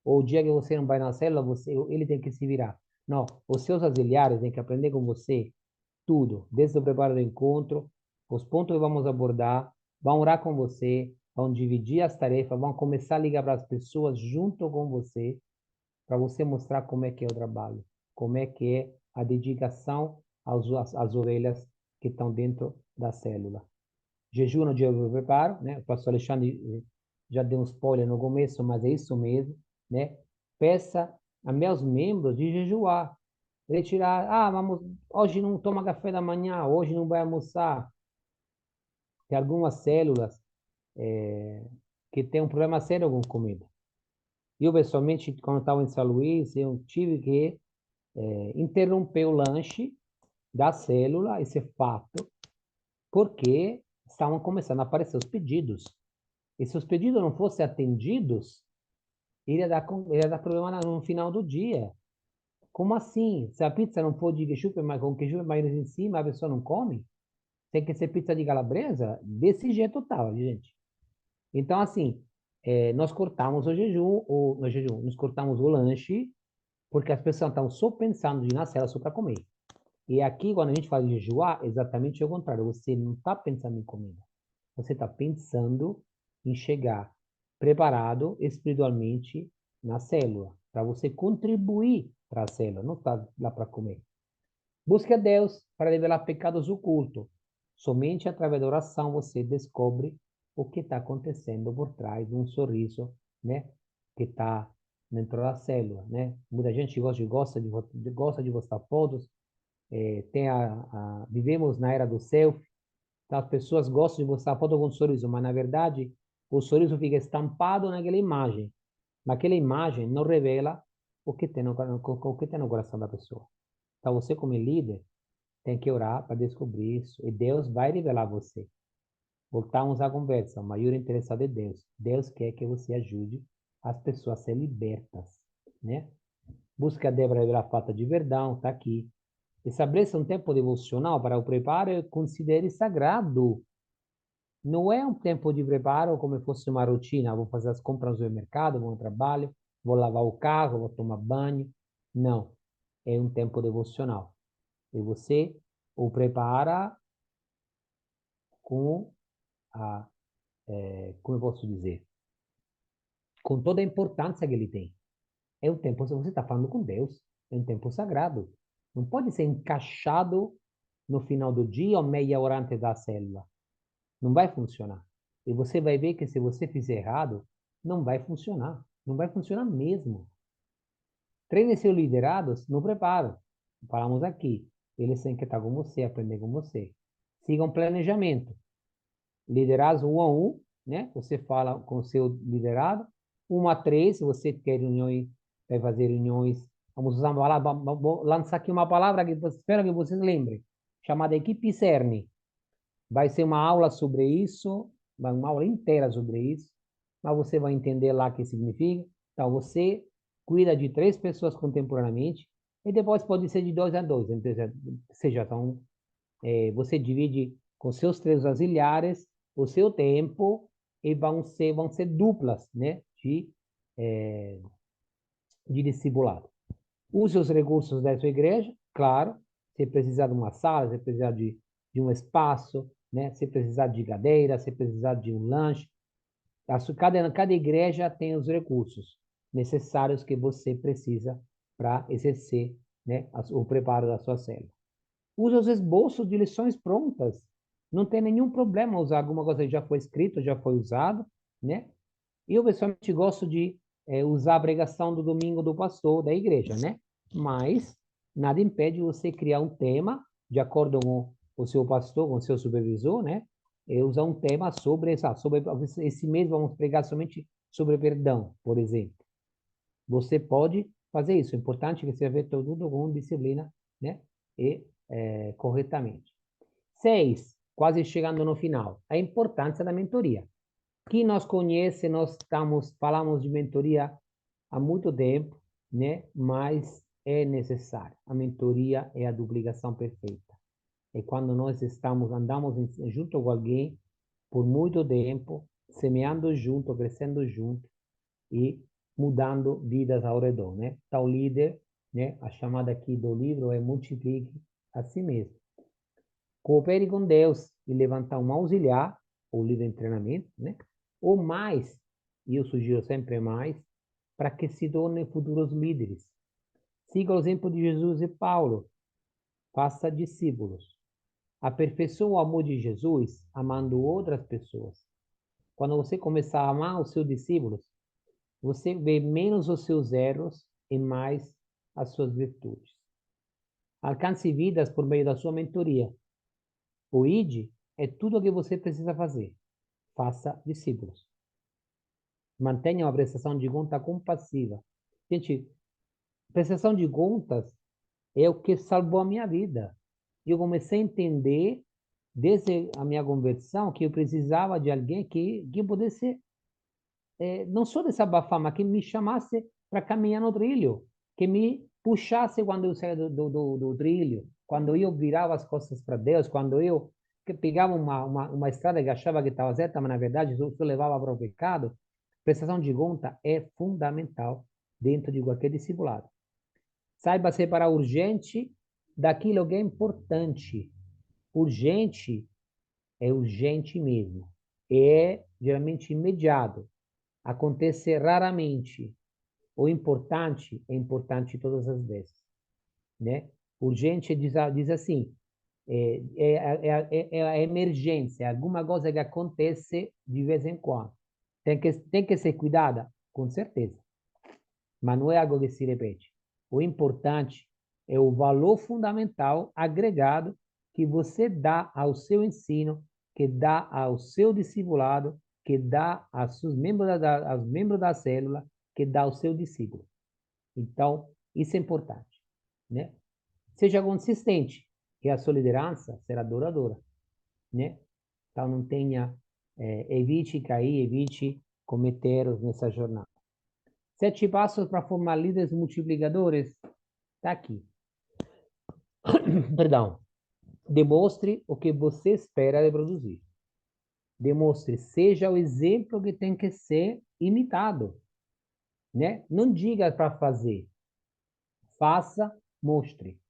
Ou o dia que você não vai na célula, ele tem que se virar. Não, os seus auxiliares têm que aprender com você tudo, desde o preparo do encontro, os pontos que vamos abordar, vão orar com você, vão dividir as tarefas, vão começar a ligar para as pessoas junto com você, para você mostrar como é que é o trabalho, como é que é a dedicação às ovelhas que estão dentro da célula. Jejum no dia do preparo, né? O pastor Alexandre já deu um spoiler no começo, mas é isso mesmo, né? Peça a meus membros de jejuar, retirar, vamos, hoje não toma café da manhã, hoje não vai almoçar. Tem algumas células que têm um problema sério com comida. Eu, pessoalmente, quando estava em São Luís, eu tive que interromper o lanche da célula, esse fato, porque estavam começando a aparecer os pedidos. E se os pedidos não fossem atendidos, iria dar problema no final do dia. Como assim? Se a pizza não for de ketchup, mas com ketchup e maionese em cima, a pessoa não come? Tem que ser pizza de calabresa? Desse jeito tal, gente. Então, assim, nós cortamos o jejum, no jejum, nós cortamos o lanche, porque as pessoas estão só pensando de ir na cela só para comer. E aqui, quando a gente fala de jejuar, é exatamente o contrário. Você não está pensando em comida. Você está pensando em chegar preparado espiritualmente na célula, para você contribuir para a célula, não está lá para comer. Busque a Deus para revelar pecados ocultos. Somente através da oração você descobre o que está acontecendo por trás de um sorriso, né, que está dentro da célula, né? Muita gente gosta de postar fotos. Vivemos na era do selfie, então as pessoas gostam de postar foto com sorriso, mas na verdade o sorriso fica estampado naquela imagem. Mas aquela imagem não revela o que tem no coração da pessoa. Então você como líder tem que orar para descobrir isso. E Deus vai revelar a você. Voltamos à conversa. O maior interessado é Deus. Deus quer que você ajude as pessoas a ser libertas, né? Busca a Débora revelar a falta de verdão, está aqui. Estabeleça um tempo devocional para o preparo e considere sagrado. Não é um tempo de preparo como se fosse uma rotina. Vou fazer as compras no mercado, vou ao trabalho, vou lavar o carro, vou tomar banho. Não. É um tempo devocional. E você o prepara com como eu posso dizer, com toda a importância que ele tem. É um tempo, você está falando com Deus, é um tempo sagrado. Não pode ser encaixado no final do dia ou meia hora antes da célula. Não vai funcionar. E você vai ver que se você fizer errado, não vai funcionar. Não vai funcionar mesmo. Treine seus liderados no preparo. Falamos aqui. Eles têm que estar com você, aprender com você. Siga um planejamento. Liderados 1 a 1, né? Você fala com o seu liderado. 1 a 3, se você quer reuniões, vai fazer reuniões. Vamos usar uma palavra, vou lançar aqui uma palavra que espero que vocês lembrem, chamada equipe CERN. Vai ser uma aula sobre isso, uma aula inteira sobre isso, mas você vai entender lá o que significa. Então, você cuida de 3 pessoas contemporaneamente, e depois pode ser de 2 a 2, então, seja, são você divide com seus 3 auxiliares o seu tempo e vão ser duplas, né, de discipulado. Use os recursos da sua igreja, claro, se precisar de uma sala, se precisar de um espaço, né, se precisar de cadeira, se precisar de um lanche. Cada igreja tem os recursos necessários que você precisa para exercer, né, o preparo da sua célula. Use os esboços de lições prontas. Não tem nenhum problema usar alguma coisa que já foi escrito, já foi usado, né? Eu, pessoalmente, gosto de usar a pregação do domingo do pastor da igreja, né? Mas nada impede você criar um tema, de acordo com o seu pastor, com o seu supervisor, né? E usar um tema sobre esse mês vamos pregar somente sobre perdão, por exemplo. Você pode fazer isso. É importante que você veja tudo com disciplina, né? E corretamente. 6, quase chegando no final, a importância da mentoria. Quem nos conhece, falamos de mentoria há muito tempo, né? Mas é necessário. A mentoria é a duplicação perfeita. É quando nós andamos junto com alguém por muito tempo, semeando junto, crescendo junto e mudando vidas ao redor, né? Tal líder, né? A chamada aqui do livro é multiplique a si mesmo. Coopere com Deus e levantar um auxiliar, ou líder de treinamento, né? Ou mais, e eu sugiro sempre mais, para que se tornem futuros líderes. Siga o exemplo de Jesus e Paulo. Faça discípulos. Aperfeiçoe o amor de Jesus amando outras pessoas. Quando você começar a amar os seus discípulos, você vê menos os seus erros e mais as suas virtudes. Alcance vidas por meio da sua mentoria. O ID é tudo o que você precisa fazer. Faça discípulos. Mantenha uma prestação de conta compassiva. Gente, prestação de contas é o que salvou a minha vida. Eu comecei a entender, desde a minha conversão, que eu precisava de alguém que pudesse, não só desabafar, mas que me chamasse para caminhar no trilho, que me puxasse quando eu saía do trilho, quando eu virava as costas para Deus, quando eu pegava uma estrada que achava que estava certa, mas na verdade isso levava para o pecado. Prestação de conta é fundamental dentro de qualquer discipulado. Saiba separar urgente daquilo que é importante. Urgente é urgente mesmo. É geralmente imediato. Acontece raramente. O importante é importante todas as vezes, né? Urgente diz assim, é a emergência, alguma coisa que acontece de vez em quando. Tem que ser cuidada? Com certeza. Mas não é algo que se repete. O importante é o valor fundamental agregado que você dá ao seu ensino, que dá ao seu discipulado, que dá aos membros da célula, que dá ao seu discípulo. Então, isso é importante, né? Seja consistente, que a sua liderança será duradoura, né? Então, não tenha, evite cair, evite cometer erros nessa jornada. 7 passos para formar líderes multiplicadores. Está aqui. Perdão. Demonstre o que você espera de produzir. Demonstre, seja o exemplo que tem que ser imitado, né? Não diga para fazer. Faça, mostre.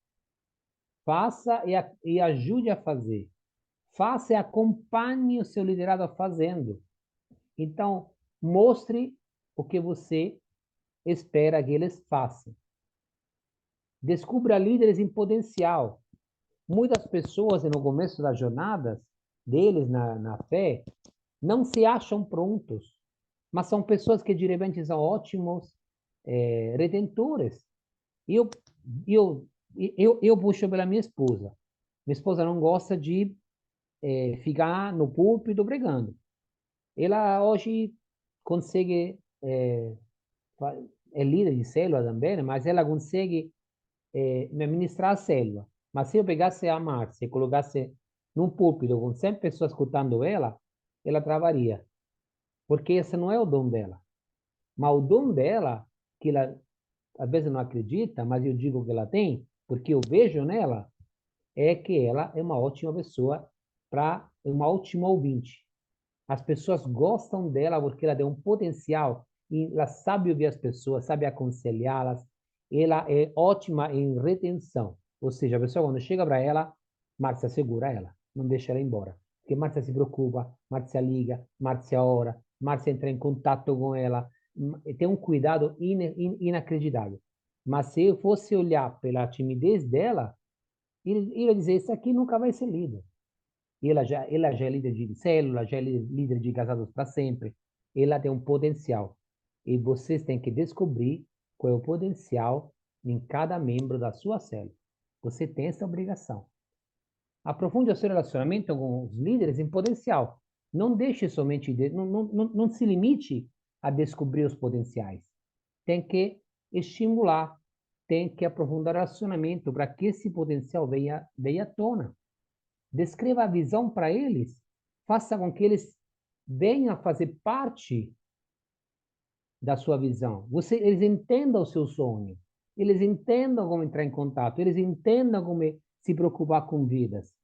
Faça e ajude a fazer. Faça e acompanhe o seu liderado fazendo. Então, mostre o que você espera que eles façam. Descubra líderes em potencial. Muitas pessoas, no começo das jornadas deles na fé, não se acham prontos, mas são pessoas que de repente são ótimos retentores. Eu, eu, eu puxo pela minha esposa. Minha esposa não gosta de ficar no púlpito pregando. Ela hoje consegue, é líder de célula também, mas ela consegue me ministrar a célula. Mas se eu pegasse a Márcia e colocasse num púlpito com 100 pessoas escutando ela travaria. Porque esse não é o dom dela. Mas o dom dela, que ela às vezes não acredita, mas eu digo que ela tem, porque eu vejo nela, é que ela é uma ótima pessoa, uma ótima ouvinte. As pessoas gostam dela porque ela tem um potencial e ela sabe ouvir as pessoas, sabe aconselhá-las. Ela é ótima em retenção. Ou seja, a pessoa quando chega para ela, Márcia segura ela, não deixa ela embora. Porque Márcia se preocupa, Márcia liga, Márcia ora, Márcia entra em contato com ela. Tem um cuidado inacreditável. Mas se eu fosse olhar pela timidez dela, ele ia dizer, isso aqui nunca vai ser líder. Ela já é líder de célula, já é líder de casados para sempre. Ela tem um potencial. E vocês têm que descobrir qual é o potencial em cada membro da sua célula. Você tem essa obrigação. Aprofunde o seu relacionamento com os líderes em potencial. Não deixe somente, não se limite a descobrir os potenciais. Tem que estimular, tem que aprofundar o relacionamento para que esse potencial venha à tona. Descreva a visão para eles, faça com que eles venham a fazer parte da sua visão. Eles entendam o seu sonho, eles entendam como entrar em contato, eles entendam como se preocupar com vidas.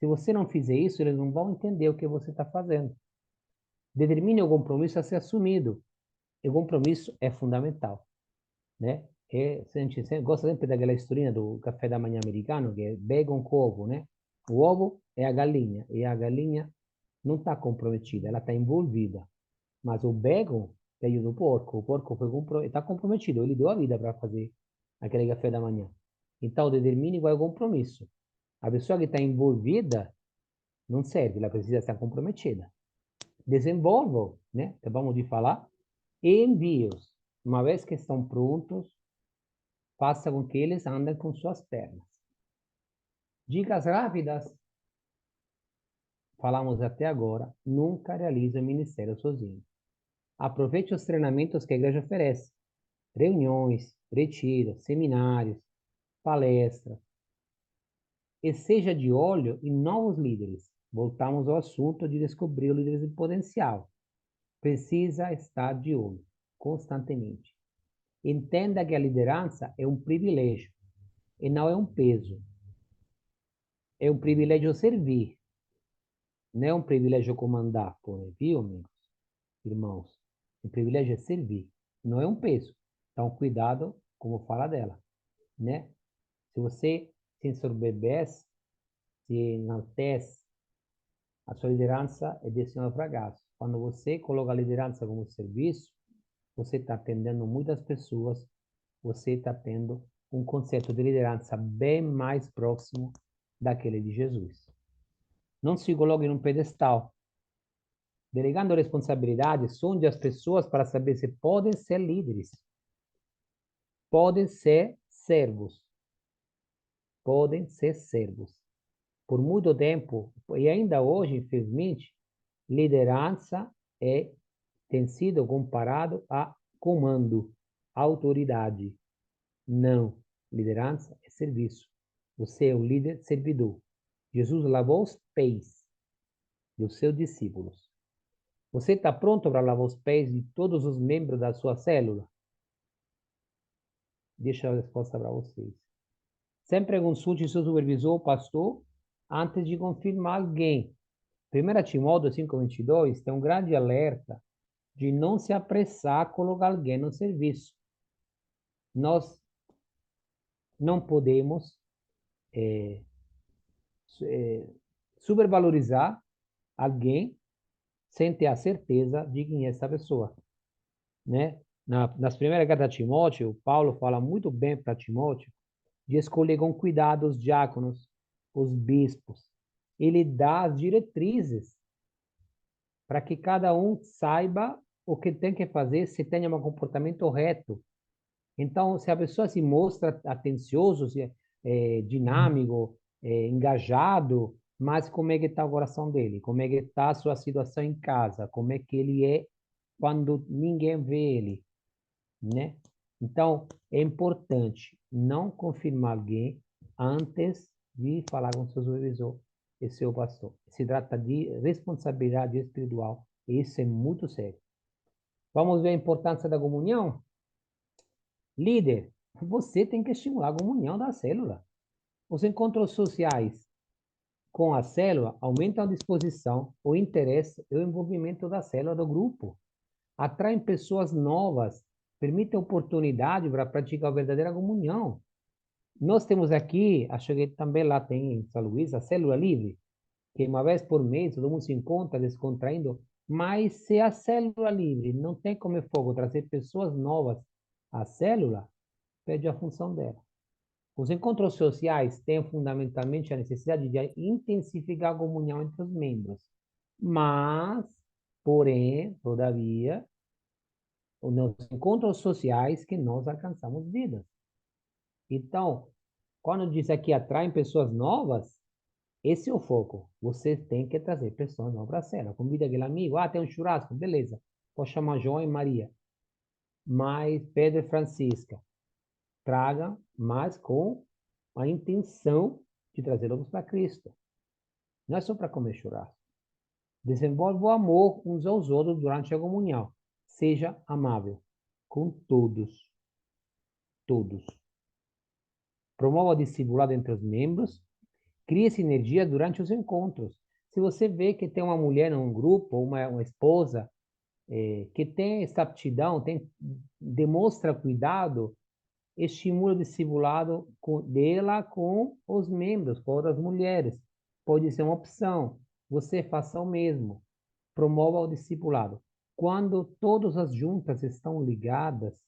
Se você não fizer isso, eles não vão entender o que você está fazendo. Determine o compromisso a ser assumido. E o compromisso é fundamental, né? A gente gosta sempre daquela historinha do café da manhã americano, que é bacon com ovo, né? O ovo é a galinha, e a galinha não está comprometida, ela está envolvida. Mas o bacon veio do porco, o porco está comprometido, ele deu a vida para fazer aquele café da manhã. Então, determine qual é o compromisso. A pessoa que está envolvida não serve, ela precisa estar comprometida. Desenvolva, né? Acabamos de falar, e envie-os. Uma vez que estão prontos, faça com que eles andem com suas pernas. Dicas rápidas. Falamos até agora, nunca realize o ministério sozinho. Aproveite os treinamentos que a igreja oferece. Reuniões, retiros, seminários, palestras. E seja de olho em novos líderes. Voltamos ao assunto de descobrir líderes em potencial. Precisa estar de olho, constantemente. Entenda que a liderança é um privilégio e não é um peso. É um privilégio servir, não é um privilégio comandar, viu, amigos, irmãos? O privilégio é servir, não é um peso. Então, cuidado como fala dela, né? Se você se ensoberbece, se enaltece, a sua liderança é destinada ao fracasso. Quando você coloca a liderança como serviço, você está atendendo muitas pessoas, você está tendo um conceito de liderança bem mais próximo daquele de Jesus. Não se coloque num pedestal. Delegando responsabilidades, sonde as pessoas para saber se podem ser líderes. Podem ser servos. Podem ser servos. Por muito tempo, e ainda hoje, infelizmente, liderança tem sido comparado a comando, autoridade. Não. Liderança é serviço. Você é o líder servidor. Jesus lavou os pés dos seus discípulos. Você está pronto para lavar os pés de todos os membros da sua célula? Deixa a resposta para vocês. Sempre consulte seu supervisor ou pastor antes de confirmar alguém. 1 Timóteo 5:22 tem um grande alerta de não se apressar a colocar alguém no serviço. Nós não podemos supervalorizar alguém sem ter a certeza de quem é essa pessoa, né? Nas primeiras cartas de Timóteo, Paulo fala muito bem para Timóteo de escolher com cuidado os diáconos, os bispos. Ele dá as diretrizes para que cada um saiba o que tem que fazer, se tenha um comportamento reto. Então, se a pessoa se mostra atencioso, dinâmico, engajado, mas como é que está o coração dele? Como é que está a sua situação em casa? Como é que ele é quando ninguém vê ele, né? Então, é importante não confirmar alguém antes de falar com seu supervisor e seu pastor. Se trata de responsabilidade espiritual e isso é muito sério. Vamos ver a importância da comunhão? Líder, você tem que estimular a comunhão da célula. Os encontros sociais com a célula aumentam a disposição, o interesse e o envolvimento da célula do grupo. Atraem pessoas novas, permitem oportunidade para praticar a verdadeira comunhão. Nós temos aqui, acho que também lá tem em São Luís, a célula livre, que uma vez por mês todo mundo se encontra descontraindo, mas se a célula livre não tem como foco trazer pessoas novas à célula, perde a função dela. Os encontros sociais têm fundamentalmente a necessidade de intensificar a comunhão entre os membros, mas, porém, todavia, nos encontros sociais que nós alcançamos vidas. Então, quando diz aqui atraem pessoas novas, esse é o foco. Você tem que trazer pessoas novas para a cela. Convida aquele amigo, tem um churrasco, beleza. Pode chamar João e Maria. Mas Pedro e Francisca, traga, mas com a intenção de trazê-los para Cristo. Não é só para comer churrasco. Desenvolva o amor uns aos outros durante a comunhão. Seja amável com todos. Todos. Promova o discipulado entre os membros. Crie sinergia durante os encontros. Se você vê que tem uma mulher num grupo, uma esposa, que tem essa aptidão, demonstra cuidado, estimula o discipulado dela com os membros, com outras mulheres. Pode ser uma opção. Você faça o mesmo. Promova o discipulado. Quando todas as juntas estão ligadas,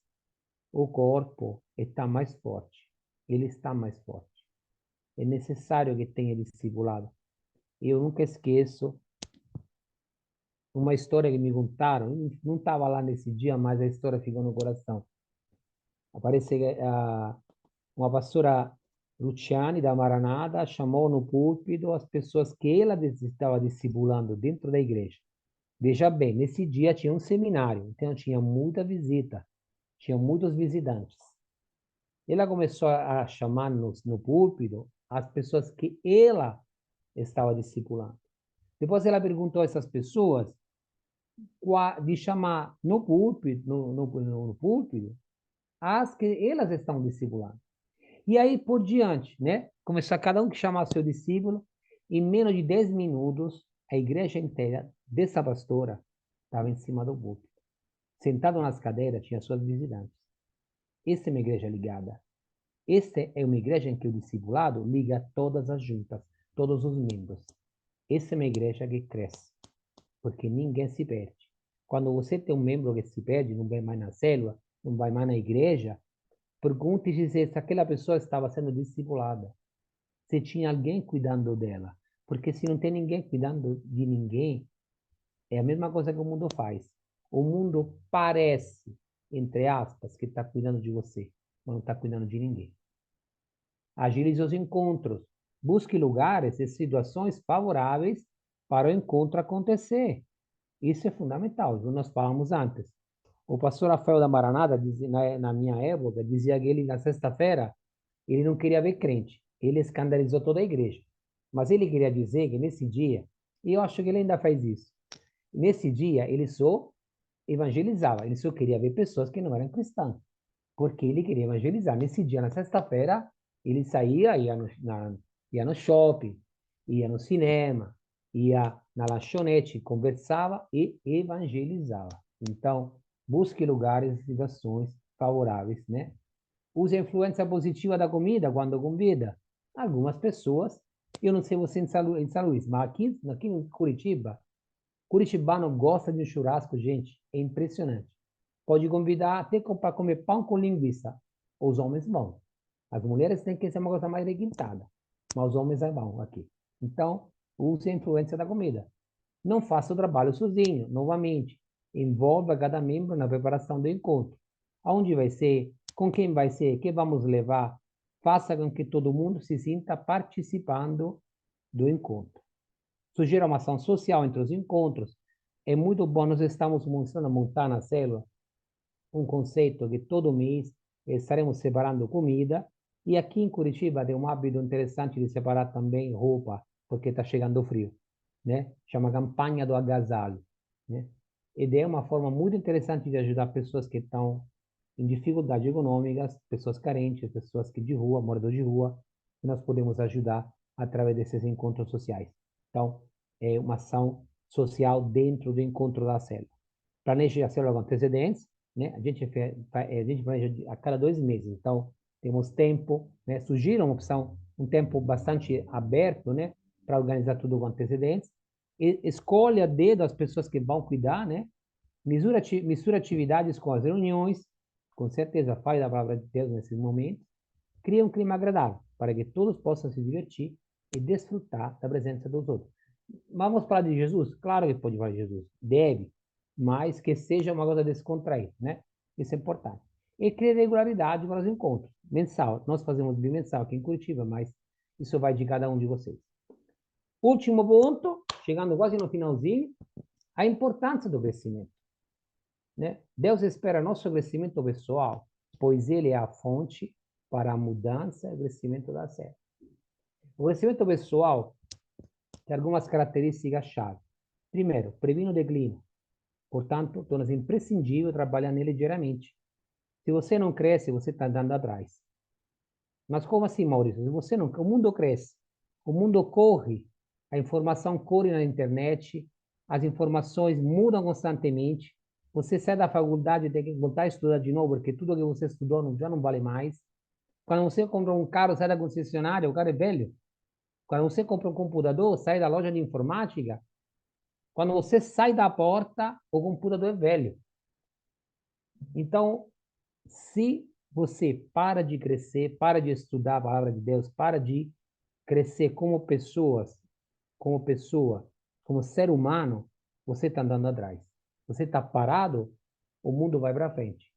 o corpo está mais forte. Ele está mais forte. É necessário que tenha discipulado. Eu nunca esqueço uma história que me contaram. Não estava lá nesse dia, mas a história ficou no coração. Aparece uma pastora Luciane da Maranata chamou no púlpito as pessoas que ela estava discipulando dentro da igreja. Veja bem, nesse dia tinha um seminário, então tinha muita visita, tinha muitos visitantes. Ela começou a chamar no púlpito as pessoas que ela estava discipulando. Depois ela perguntou a essas pessoas de chamar no púlpito, no púlpito as que elas estão discipulando. E aí por diante, né? Começou cada um que chamar seu discípulo. Em menos de 10 minutos, a igreja inteira dessa pastora estava em cima do púlpito. Sentado nas cadeiras, tinha suas visitantes. Essa é uma igreja ligada. Essa é uma igreja em que o discipulado liga todas as juntas, todos os membros. Essa é uma igreja que cresce, porque ninguém se perde. Quando você tem um membro que se perde, não vai mais na célula, não vai mais na igreja, pergunte se aquela pessoa estava sendo discipulada, se tinha alguém cuidando dela. Porque se não tem ninguém cuidando de ninguém, é a mesma coisa que o mundo faz. O mundo parece, entre aspas, que está cuidando de você, mas não está cuidando de ninguém. Agilize os encontros. Busque lugares e situações favoráveis para o encontro acontecer. Isso é fundamental, nós falamos antes. O pastor Rafael da Maranata, na minha época, dizia que ele, na sexta-feira, ele não queria ver crente. Ele escandalizou toda a igreja. Mas ele queria dizer que nesse dia, e eu acho que ele ainda faz isso, nesse dia ele só evangelizava, ele só queria ver pessoas que não eram cristãs, porque ele queria evangelizar. Nesse dia, na sexta-feira, ele saía, ia no shopping, ia no cinema, ia na lanchonete, conversava e evangelizava. Então, busque lugares e situações favoráveis, né? Use a influência positiva da comida quando convida. Algumas pessoas, eu não sei você em São Luís, mas aqui em Curitiba, curitibano gosta de churrasco, gente, é impressionante. Pode convidar até para comer pão com linguiça. Os homens vão. As mulheres têm que ser uma coisa mais requintada, mas os homens vão aqui. Então, use a influência da comida. Não faça o trabalho sozinho, novamente. Envolva cada membro na preparação do encontro. Aonde vai ser? Com quem vai ser? O que vamos levar? Faça com que todo mundo se sinta participando do encontro. Sugira uma ação social entre os encontros. É muito bom, nós estamos começando a montar na célula um conceito que todo mês estaremos separando comida. E aqui em Curitiba tem um hábito interessante de separar também roupa, porque está chegando frio, né? Chama campanha do agasalho, né? E é uma forma muito interessante de ajudar pessoas que estão em dificuldades econômicas, pessoas carentes, pessoas que de rua, moradores de rua. que nós podemos ajudar através desses encontros sociais. Então, é uma ação social dentro do encontro da célula. Planeje a célula com antecedentes, né? A gente planeja a cada 2 meses, então temos tempo, né? Sugiro uma opção, um tempo bastante aberto, né? Para organizar tudo com antecedentes. E escolha a dedo as pessoas que vão cuidar, né? Mistura atividades com as reuniões, com certeza faz a palavra de Deus nesses momentos. Cria um clima agradável para que todos possam se divertir e desfrutar da presença dos outros. Vamos falar de Jesus? Claro que pode falar de Jesus. Deve, mas que seja uma coisa descontraída, né? Isso é importante. E criar regularidade para os encontros. Mensal. Nós fazemos bimensal aqui em Curitiba, mas isso vai de cada um de vocês. Último ponto, chegando quase no finalzinho, a importância do crescimento, né? Deus espera nosso crescimento pessoal, pois Ele é a fonte para a mudança e o crescimento da série. O crescimento pessoal tem algumas características-chave. Primeiro, previne o declínio. Portanto, torna-se imprescindível trabalhar nele diariamente. Se você não cresce, você está andando atrás. Mas como assim, Maurício? Se você não, o mundo cresce, o mundo corre, a informação corre na internet, as informações mudam constantemente. Você sai da faculdade e tem que voltar a estudar de novo, porque tudo que você estudou já não vale mais. Quando você compra um carro, sai da concessionária, o carro é velho. Quando você compra um computador, sai da loja de informática. Quando você sai da porta, o computador é velho. Então, se você para de crescer, para de estudar a palavra de Deus, para de crescer como pessoas, como pessoa, como ser humano, você está andando atrás. Você está parado, o mundo vai para frente.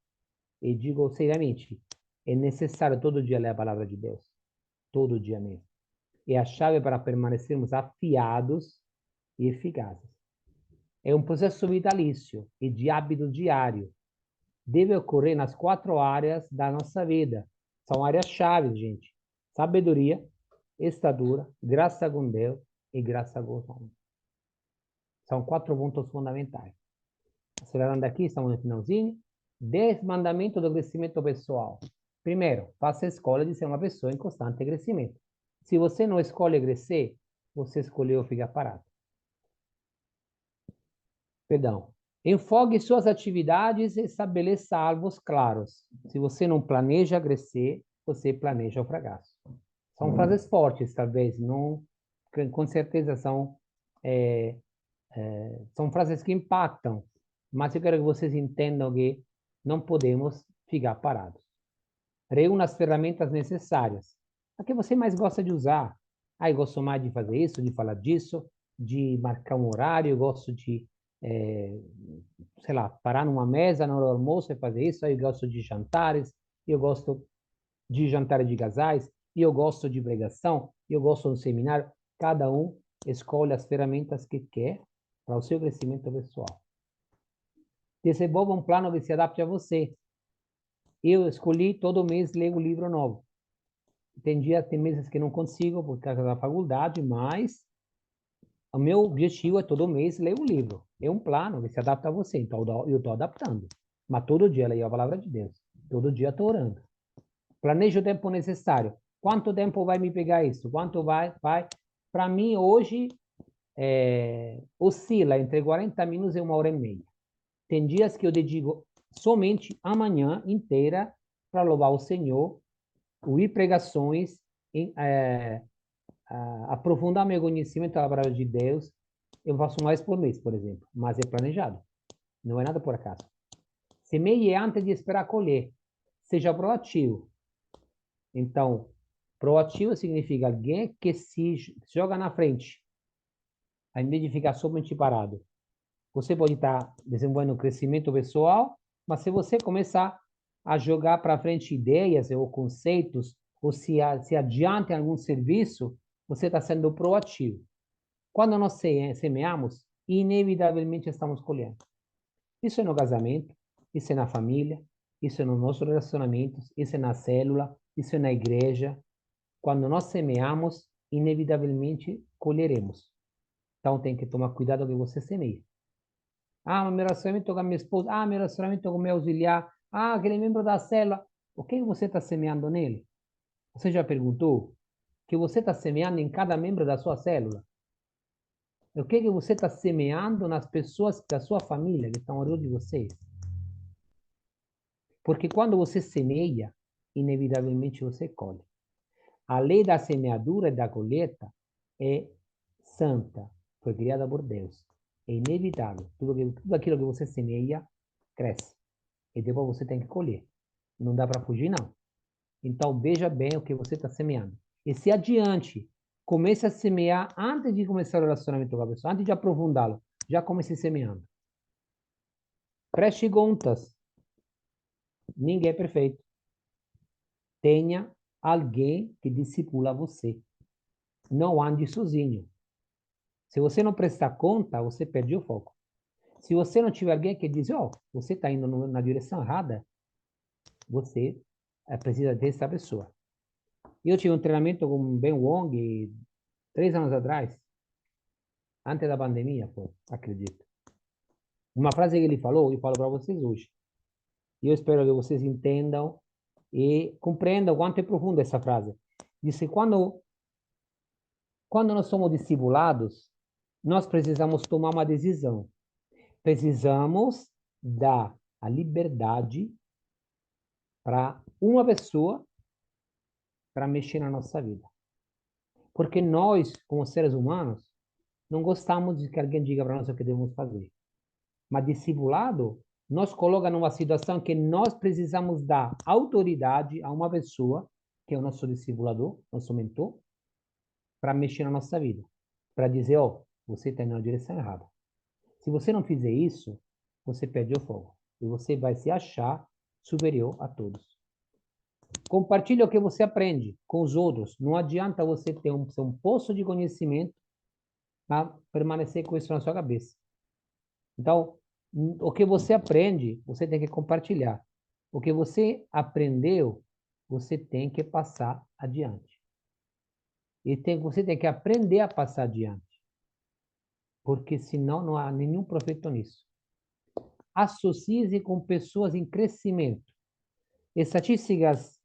E digo seriamente, é necessário todo dia ler a palavra de Deus. Todo dia mesmo. É a chave para permanecermos afiados e eficazes. É um processo vitalício e de hábito diário. Deve ocorrer nas 4 áreas da nossa vida. São áreas-chave, gente. Sabedoria, estatura, graça com Deus e graça com os homens. São 4 pontos fundamentais. Acelerando aqui, estamos no finalzinho. 10 mandamentos do crescimento pessoal. Primeiro, faça a escolha de ser uma pessoa em constante crescimento. Se você não escolhe crescer, você escolheu ficar parado. Perdão. Enfoque suas atividades e estabeleça alvos claros. Se você não planeja crescer, você planeja o fracasso. São frases fortes, talvez, não, com certeza são frases que impactam, mas eu quero que vocês entendam que não podemos ficar parados. Reúna as ferramentas necessárias. A que você mais gosta de usar? Ah, eu gosto mais de fazer isso, de falar disso, de marcar um horário, eu gosto de, sei lá, parar numa mesa na hora do almoço e fazer isso, aí eu gosto de jantares, eu gosto de jantares de casais, e eu gosto de pregação, eu gosto de um seminário. Cada um escolhe as ferramentas que quer para o seu crescimento pessoal. Desenvolva um plano que se adapte a você. Eu escolhi todo mês ler um livro novo. Tem meses que não consigo por causa da faculdade, mas o meu objetivo é todo mês ler um livro. É um plano que se adapta a você. Então, eu estou adaptando. Mas todo dia leio a palavra de Deus. Todo dia estou orando. Planeje o tempo necessário. Quanto tempo vai me pegar isso? Quanto vai? Para mim, hoje, oscila entre 40 minutos e 1 hora e meia. Tem dias que eu dedico somente a manhã inteira para louvar o Senhor, ouvir pregações, aprofundar meu conhecimento da palavra de Deus. Eu faço mais por mês, por exemplo, mas é planejado. Não é nada por acaso. Semeie antes de esperar colher. Seja proativo. Então, proativo significa alguém que se joga na frente, ao invés de ficar somente parado. Você pode estar desenvolvendo crescimento pessoal, mas se você começar a jogar para frente ideias ou conceitos, ou se adianta em algum serviço, você está sendo proativo. Quando nós semeamos, inevitavelmente estamos colhendo. Isso é no casamento, isso é na família, isso é nos nossos relacionamentos, isso é na célula, isso é na igreja. Quando nós semeamos, inevitavelmente colheremos. Então tem que tomar cuidado que você semeia. Ah, meu relacionamento com a minha esposa. Ah, meu relacionamento com o meu auxiliar. Ah, aquele membro da célula. O que você está semeando nele? Você já perguntou? que você está semeando em cada membro da sua célula? O que você está semeando nas pessoas da sua família que estão ao redor de vocês? Porque quando você semeia, inevitavelmente você colhe. A lei da semeadura e da colheita é santa, foi criada por Deus. É inevitável. Tudo aquilo que você semeia, cresce. E depois você tem que colher. Não dá para fugir, não. Então, veja bem o que você está semeando. E se adiante, comece a semear antes de começar o relacionamento com a pessoa, antes de aprofundá-lo. Já comece semeando. Preste contas. Ninguém é perfeito. Tenha alguém que discipula você. Não ande sozinho. Se você não prestar conta, você perde o foco. Se você não tiver alguém que diz, você está indo na direção errada, você precisa dessa pessoa. Eu tive um treinamento com o Ben Wong 3 anos atrás, antes da pandemia, acredito. Uma frase que ele falou, eu falo para vocês hoje. E eu espero que vocês entendam e compreendam quanto é profunda essa frase. Disse, quando nós somos discipulados, nós precisamos tomar uma decisão. Precisamos dar a liberdade para uma pessoa para mexer na nossa vida. Porque nós, como seres humanos, não gostamos de que alguém diga para nós o que devemos fazer. Mas discipulado nos coloca numa situação que nós precisamos dar autoridade a uma pessoa, que é o nosso discipulador, nosso mentor, para mexer na nossa vida. Para dizer, você está indo na direção errada. Se você não fizer isso, você perde o fogo. E você vai se achar superior a todos. Compartilhe o que você aprende com os outros. Não adianta você ter um poço de conhecimento para permanecer com isso na sua cabeça. Então, o que você aprende, você tem que compartilhar. O que você aprendeu, você tem que passar adiante. Você tem que aprender a passar adiante. Porque senão não há nenhum proveito nisso. Associe-se com pessoas em crescimento. Estatísticas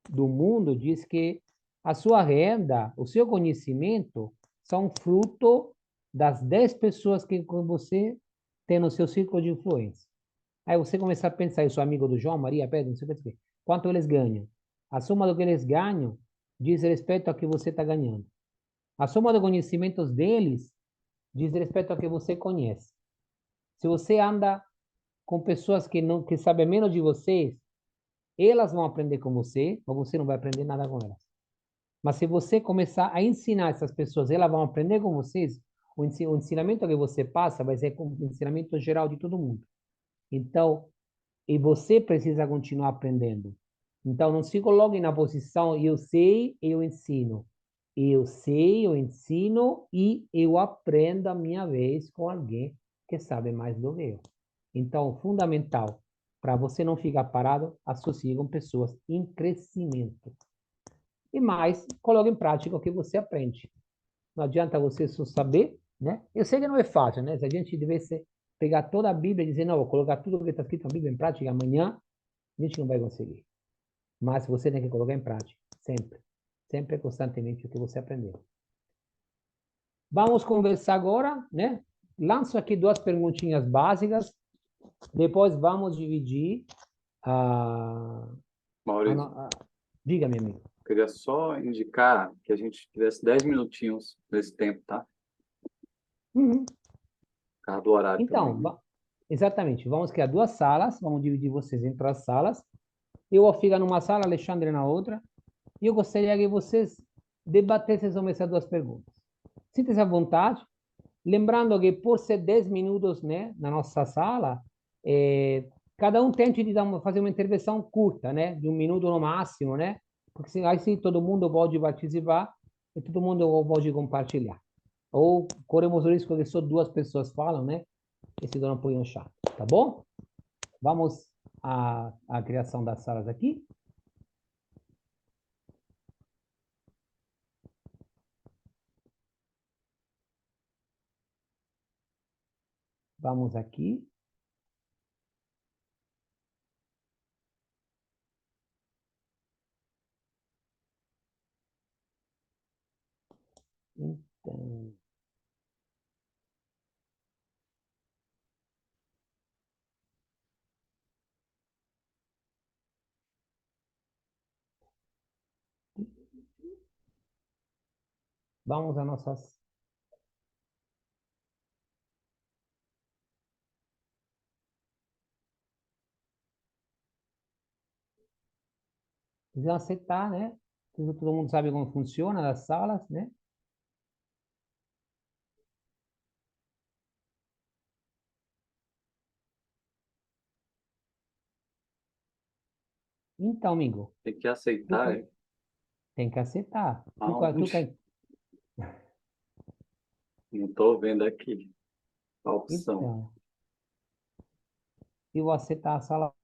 do mundo diz que a sua renda, o seu conhecimento são fruto das 10 pessoas que você tem no seu círculo de influência. Aí você começa a pensar, eu sou amigo do João, Maria, Pedro, não sei o que, quanto eles ganham. A soma do que eles ganham diz respeito ao que você está ganhando. A soma dos conhecimentos deles diz respeito ao que você conhece. Se você anda com pessoas que sabem menos de vocês, elas vão aprender com você, mas você não vai aprender nada com elas. Mas se você começar a ensinar essas pessoas, elas vão aprender com vocês, o ensinamento que você passa vai ser como o ensinamento geral de todo mundo. Então, e você precisa continuar aprendendo. Então, não se coloque na posição, eu sei, eu ensino. Eu sei, eu ensino e eu aprendo a minha vez com alguém que sabe mais do que eu. Então, fundamental, para você não ficar parado, associe com pessoas em crescimento. E mais, coloque em prática o que você aprende. Não adianta você só saber, né? Eu sei que não é fácil, né? Se a gente devesse pegar toda a Bíblia e dizer, não, vou colocar tudo o que está escrito na Bíblia em prática amanhã, a gente não vai conseguir. Mas você tem que colocar em prática, sempre. Sempre, constantemente, o que você aprendeu. Vamos conversar agora, né? Lanço aqui 2 perguntinhas básicas. Depois vamos dividir a... Maurício, Diga, meu amigo. queria só indicar que a gente tivesse 10 minutinhos nesse tempo, tá? Uhum. Por causa do horário também, Então, né? exatamente. Vamos criar 2 salas. Vamos dividir vocês em 3 salas. Eu vou ficar numa sala, Alexandre na outra. E eu gostaria que vocês debatessem sobre essas 2 perguntas. Sinta-se à vontade. Lembrando que por ser 10 minutos, né, na nossa sala, cada um tente fazer uma intervenção curta, né, de 1 minuto no máximo, né, porque assim todo mundo pode participar e todo mundo pode compartilhar. Ou corremos o risco que só 2 pessoas falam, né, e se torna um pouquinho chato, tá bom? Vamos à criação das salas aqui. Vamos aqui. Então, vamos a nossas. Precisam aceitar, né? Todo mundo sabe como funciona as salas, né? Então, amigo, Tem que tu aceitar, quer- tem que aceitar. Tu aonde? quer, Não estou vendo aqui a opção. então, eu vou aceitar a sala.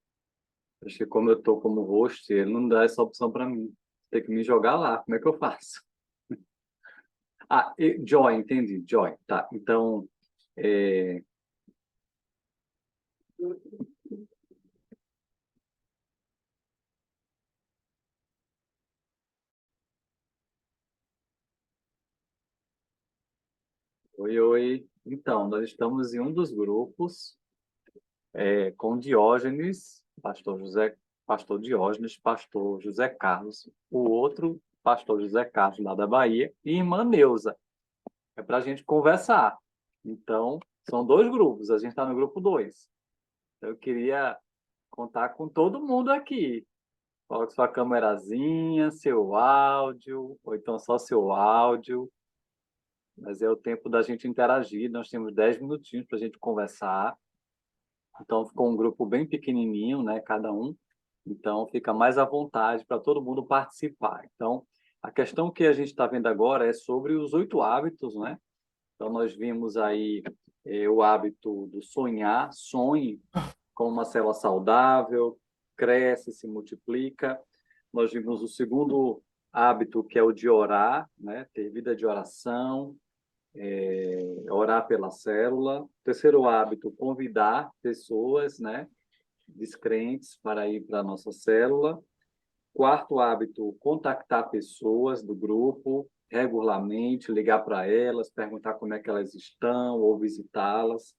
Acho que como eu estou como host, ele não dá essa opção para mim. Tem que me jogar lá. Como é que eu faço? Ah, Joy, entendi. Joy, tá. Então, é, oi, oi. Então, nós estamos em um dos grupos com Diógenes, pastor Diógenes, pastor José Carlos, o outro pastor José Carlos lá da Bahia e irmã Neuza. É para a gente conversar. Então, são dois grupos. A gente está no grupo 2. Eu queria contar com todo mundo aqui. Coloque sua câmerazinha, seu áudio, ou então só seu áudio. Mas é o tempo da gente interagir. Nós temos 10 minutinhos para a gente conversar. Então, ficou um grupo bem pequenininho, né, cada um. Então, fica mais à vontade para todo mundo participar. Então, a questão que a gente está vendo agora é sobre os 8 hábitos, né? Então, nós vimos aí o hábito do sonhar, sonhe com uma célula saudável, cresce, se multiplica. Nós vimos o segundo hábito, que é o de orar, né? Ter vida de oração, orar pela célula. Terceiro hábito, convidar pessoas, né? Descrentes para ir para a nossa célula. Quarto hábito, contactar pessoas do grupo regularmente, ligar para elas, perguntar como é que elas estão ou visitá-las.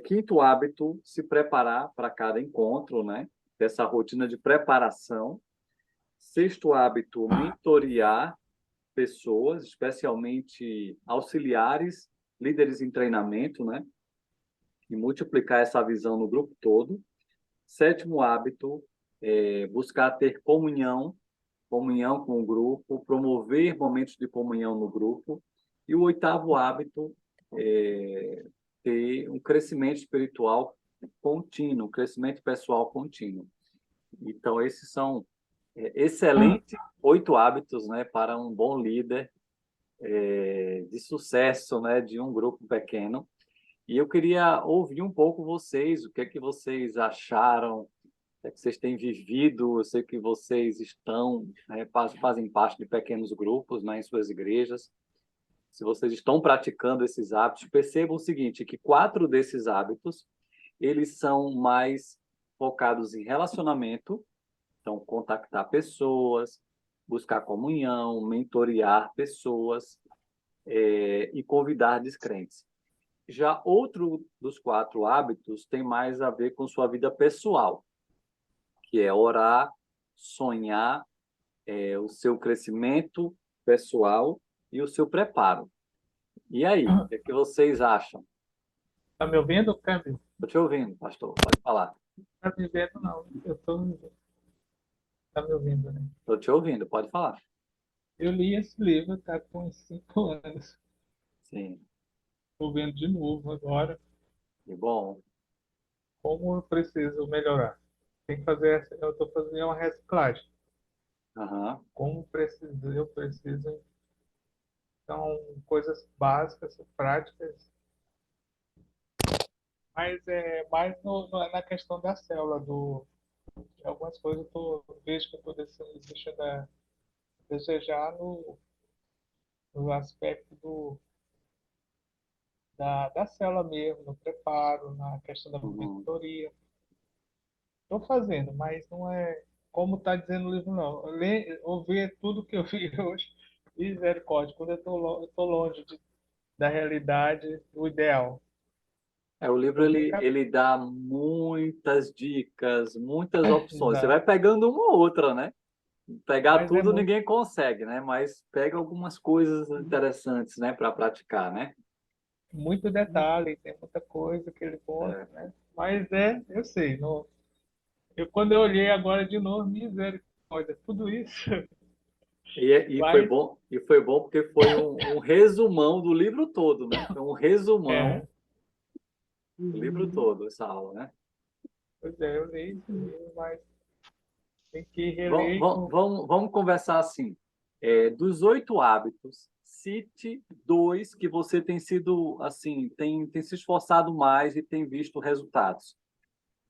Quinto hábito, se preparar para cada encontro, né? Essa rotina de preparação. Sexto hábito, mentorear pessoas, especialmente auxiliares, líderes em treinamento, né? E multiplicar essa visão no grupo todo. Sétimo hábito, buscar ter comunhão com o grupo, promover momentos de comunhão no grupo. E o oitavo hábito é ter um crescimento espiritual contínuo, um crescimento pessoal contínuo. Então, esses são excelentes 8 hábitos, né, para um bom líder de sucesso, né, de um grupo pequeno. E eu queria ouvir um pouco vocês, o que é que vocês acharam, o que é que vocês têm vivido. Eu sei que vocês estão, né, fazem parte de pequenos grupos, né, em suas igrejas. Se vocês estão praticando esses hábitos, percebam o seguinte, que 4 desses hábitos, eles são mais focados em relacionamento, então contactar pessoas, buscar comunhão, mentorear pessoas e convidar descrentes. Já outro dos 4 hábitos tem mais a ver com sua vida pessoal, que é orar, sonhar, o seu crescimento pessoal e o seu preparo. E aí, o que é que vocês acham? Tá me ouvindo, Câmbio? Estou te ouvindo, pastor. Pode falar. Tá me vendo, não. Eu tô. Tá me ouvindo, né? Estou te ouvindo, pode falar. Eu li esse livro, tá com uns 5 anos. Sim, Tô vendo de novo agora que bom. como eu preciso melhorar. Tem que fazer, eu tô fazendo uma reciclagem. Aham, Eu preciso. Então, coisas básicas, práticas, mas é mais na questão da célula, algumas coisas vejo que eu estou deixando a desejar no aspecto da célula mesmo, no preparo, na questão da uhum, mentoria. Estou fazendo, mas não é como está dizendo o livro, não. Ouvir tudo que eu vi hoje misericórdia, quando eu tô longe da realidade, do ideal. O livro Eu ele, nunca... ele dá muitas dicas, muitas opções. Você vai Exato. pegando uma ou outra, né? Pegar Mas é tudo muito, ninguém consegue, né? Mas pega algumas coisas interessantes, né, para praticar, né? muito detalhe, tem muita coisa que ele conta, É. né? Mas eu sei, não, quando eu olhei agora de novo, misericórdia, tudo isso. E foi Mas, bom, porque foi um resumão do livro todo, né? Foi um resumão é, do livro todo, essa aula, né? pois é, eu li isso mesmo, mas tem que Vamos, reler vamos, com vamos conversar assim. Dos 8 hábitos, cite 2 que você tem sido, assim, tem se esforçado mais e tem visto resultados.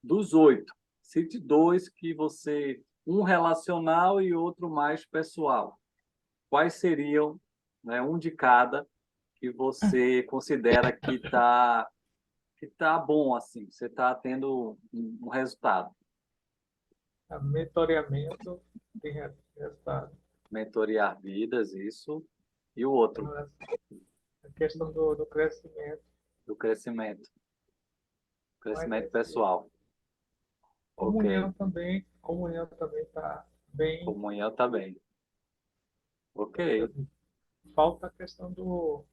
Dos 8, cite 2 que você, um relacional e outro mais pessoal. Quais seriam, né, um de cada que você considera que tá bom assim, você está tendo um resultado? a mentoreamento de resultado. Mentorear vidas, isso. E o outro, A questão do crescimento. do crescimento, Mas crescimento pessoal. Ok, comunhão também está bem. comunhão também. Ok, Falta a questão do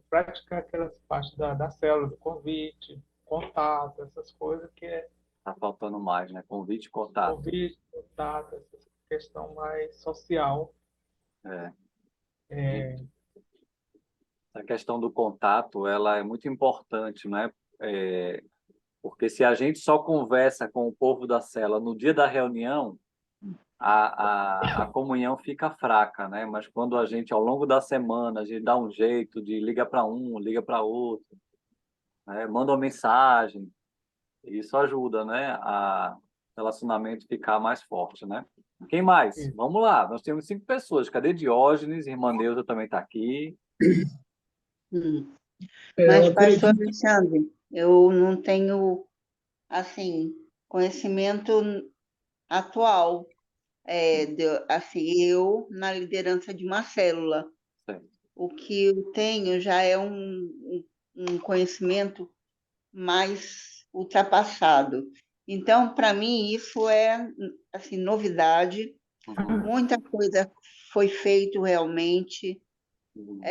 praticar aquelas partes da célula, do convite, contato, essas coisas que é tá faltando mais, né? Convite e contato. convite, contato, essa questão mais social. É. É, A questão do contato, ela é muito importante, né? Porque se a gente só conversa com o povo da cela no dia da reunião, a comunhão fica fraca, né? Mas quando a gente, ao longo da semana, a gente dá um jeito de liga para um, liga para outro, né? Manda uma mensagem, isso ajuda, né? A relacionamento ficar mais forte, né? Quem mais? isso. Vamos lá, nós temos 5 pessoas. Cadê Diógenes? Irmã Neuza também está aqui. Hum. Eu Mas, pastor acredito. Alexandre, eu não tenho, assim, conhecimento atual, assim, eu na liderança de uma célula. Certo. O que eu tenho já é um conhecimento mais ultrapassado. Então, para mim, isso é, assim, novidade. Uhum. Muita coisa foi feito realmente. Uhum.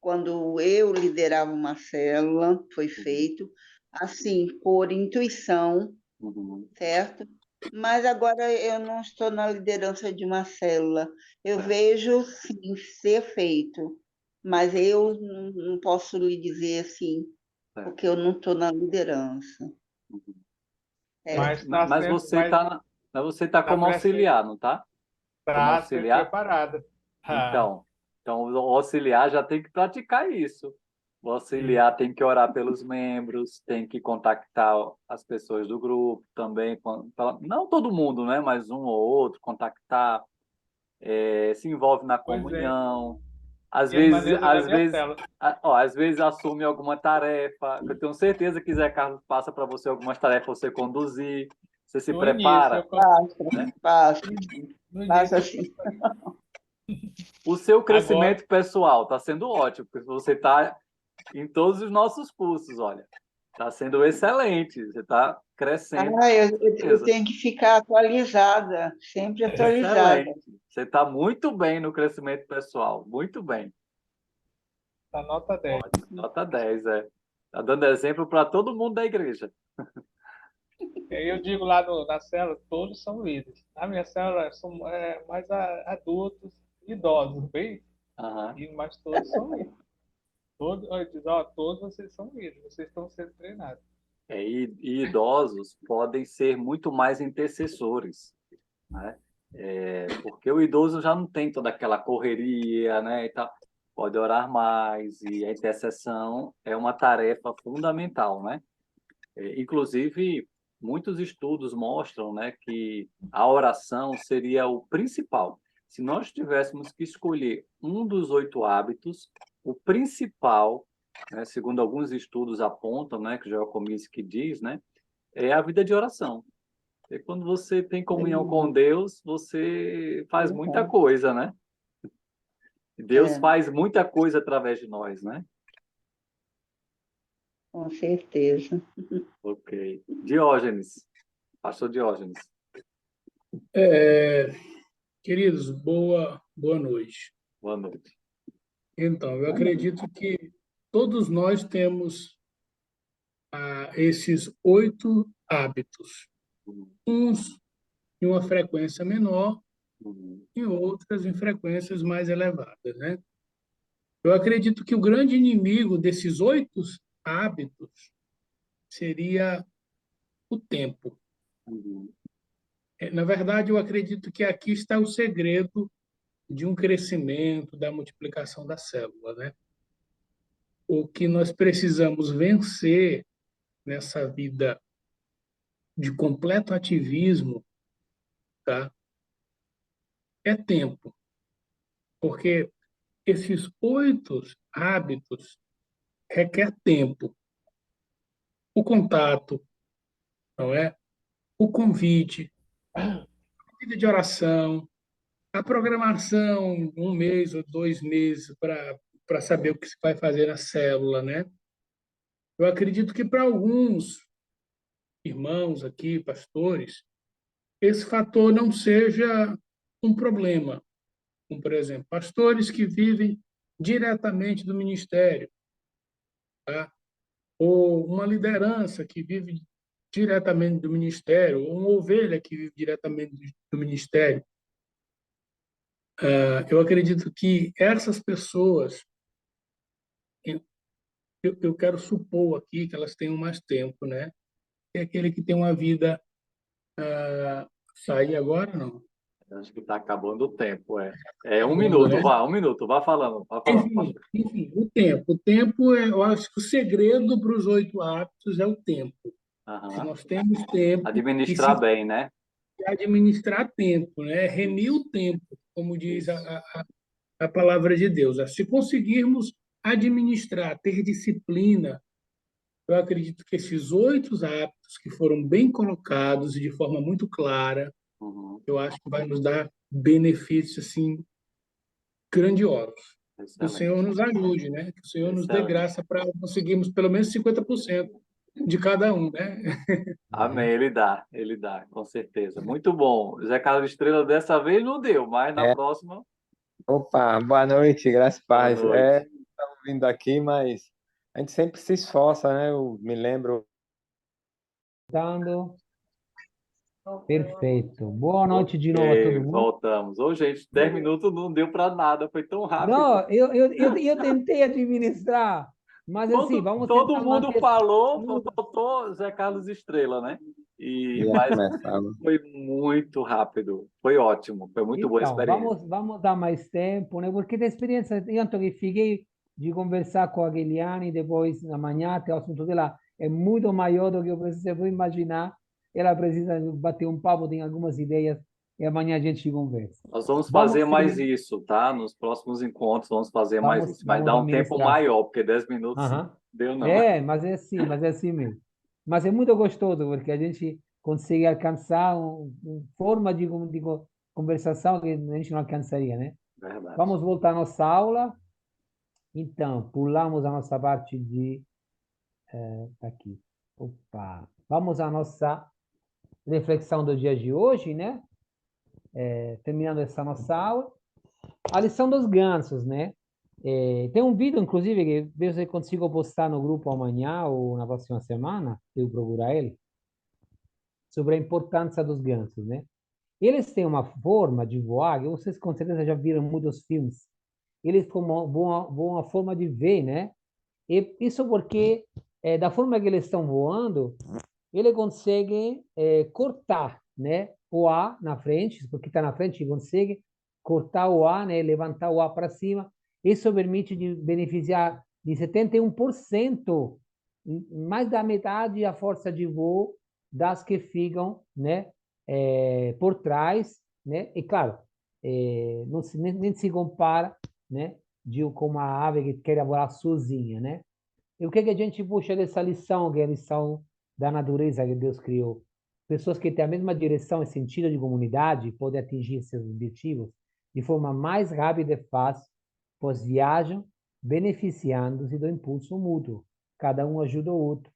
Quando eu liderava uma célula, foi feito assim, por intuição, Uhum. certo? Mas agora eu não estou na liderança de uma célula. Eu Certo. vejo, sim, ser feito, mas eu não posso lhe dizer assim, Certo. porque eu não estou na liderança. Uhum. Certo? Mas você tá Tá como auxiliar, não tá? Como sempre auxiliar? preparada. Ah, Então, o auxiliar já tem que praticar isso. O isso. auxiliar tem que orar pelos membros, tem que contactar as pessoas do grupo também, não todo mundo, né? Mas um ou outro, contactar, se envolve na Pois é. comunhão. Às E a irmã vezes, Neuza da às minha vezes, célula. às vezes assume alguma tarefa. Eu tenho certeza que Zé Carlos passa para você algumas tarefas você conduzir. Você se No início, prepara, né? Faço, no faço início, assim. O seu agora, crescimento pessoal está sendo ótimo, porque você está em todos os nossos cursos, olha. Está sendo excelente, você está crescendo, Ah, com eu certeza. tenho que ficar atualizada, sempre atualizada. Excelente. Você está muito bem no crescimento pessoal, muito bem. tá nota 10. Ótimo, nota 10, é. Está dando exemplo para todo mundo da igreja. Eu digo lá na célula, todos são líderes. Na minha célula são mais adultos, idosos, bem, Aham. mas todos são líderes. Todos, eu digo, ó, todos vocês são líderes, vocês estão sendo treinados. E idosos podem ser muito mais intercessores, né? Porque o idoso já não tem toda aquela correria, né, e tal. Pode orar mais, e a intercessão é uma tarefa fundamental, né? Inclusive, muitos estudos mostram, né, que a oração seria o principal. Se nós tivéssemos que escolher um dos 8 hábitos, o principal, né, segundo alguns estudos apontam, né, que Joel Comiskey diz, né, é a vida de oração. E quando você tem comunhão com Deus, você faz muita coisa, né? Deus É, faz muita coisa através de nós, né? com certeza. Ok. Diógenes, pastor Diógenes. É, queridos, boa noite. Boa noite. Então, eu acredito que todos nós temos esses 8 hábitos, Uhum. uns em uma frequência menor Uhum. e outras em frequências mais elevadas, né? Eu acredito que o grande inimigo desses 8 hábitos seria o tempo. Uhum. Na verdade, eu acredito que aqui está o segredo de um crescimento, da multiplicação da célula, né? O que nós precisamos vencer nessa vida de completo ativismo, tá? É tempo, porque esses 8 hábitos requer tempo, o contato, não é? O convite, a vida de oração, a programação, 1 mês ou 2 meses para saber o que se vai fazer na célula, né? Eu acredito que para alguns irmãos aqui, pastores, esse fator não seja um problema. Como, por exemplo, pastores que vivem diretamente do ministério, tá? Ou uma liderança que vive diretamente do ministério, ou uma ovelha que vive diretamente do ministério. Eu acredito que essas pessoas, eu quero supor aqui que elas tenham mais tempo, né? É aquele que tem uma vida... Sair agora, não? Acho que está acabando o tempo, é. É um Acabando, minuto, né? vá, 1 minuto, vá falando, pastor. Enfim, o tempo. O tempo, eu acho que o segredo para os 8 hábitos é o tempo. Se Aham. nós temos tempo e se Administrar bem, né? administrar tempo, né? Remir o tempo, como diz Isso. a palavra de Deus. Se conseguirmos administrar, ter disciplina, eu acredito que esses 8 hábitos que foram bem colocados e de forma muito clara, Uhum. eu acho que vai nos dar benefícios assim grandiosos. Que o Senhor Excelente. nos ajude, né? Que o Senhor nos dê Excelente. graça para conseguirmos pelo menos 50% de cada um, né? Amém, ele dá, com certeza. Muito bom. Zé Carlos Estrela dessa vez não deu, mas na É, próxima, opa, boa noite, graças e boa paz. noite. Estava vindo aqui, mas a gente sempre se esforça, né? Eu me lembro. Dando. Perfeito. Boa noite de novo a todo Ok, mundo. voltamos. Ô, gente, 10 minutos não deu para nada, foi tão rápido. Não, eu tentei administrar, mas assim, vamos Todo tentar mundo manter falou, tudo. faltou Zé Carlos Estrela, né? Ia Mas começar. foi muito rápido, foi ótimo, foi muito boa a Então, experiência. vamos dar mais tempo, né? Porque da experiência, tanto que fiquei de conversar com a Guiliane depois na manhã, até o assunto dela é muito maior do que você pode imaginar. Ela precisa bater um papo, tem algumas ideias, e amanhã a gente conversa. Nós vamos fazer Vamos mais terminar, isso, tá? Nos próximos encontros vamos fazer mais isso, mas vamos dá um tempo administrar. maior, porque 10 minutos Aham. deu não. Mas é assim mesmo. Mas é muito gostoso, porque a gente consegue alcançar uma forma de conversação que a gente não alcançaria, né? Verdade. Vamos voltar à nossa aula. Então, pulamos a nossa parte de... Tá aqui. Opa! Vamos à nossa reflexão do dia de hoje, né? Terminando essa nossa aula. A lição dos gansos, né? Tem um vídeo, inclusive, que ver se eu consigo postar no grupo amanhã ou na próxima semana, se eu procurar ele, sobre a importância dos gansos, né? Eles têm uma forma de voar, que vocês com certeza já viram muitos filmes. Eles voam a forma de V, né? E isso porque, da forma que eles estão voando, ele consegue cortar, né, o ar na frente, porque está na frente, ele consegue cortar o ar, né, levantar o ar para cima. Isso permite de beneficiar de 71%, mais da metade a força de voo das que ficam, né, por trás, né? E claro, não se, nem se compara, né, com uma ave que quer voar sozinha, né? E o que a gente puxa dessa lição, que é a lição da natureza que Deus criou? pessoas que têm a mesma direção e sentido de comunidade podem atingir seus objetivos de forma mais rápida e fácil, pois viajam beneficiando-se do impulso mútuo. Cada um ajuda o outro.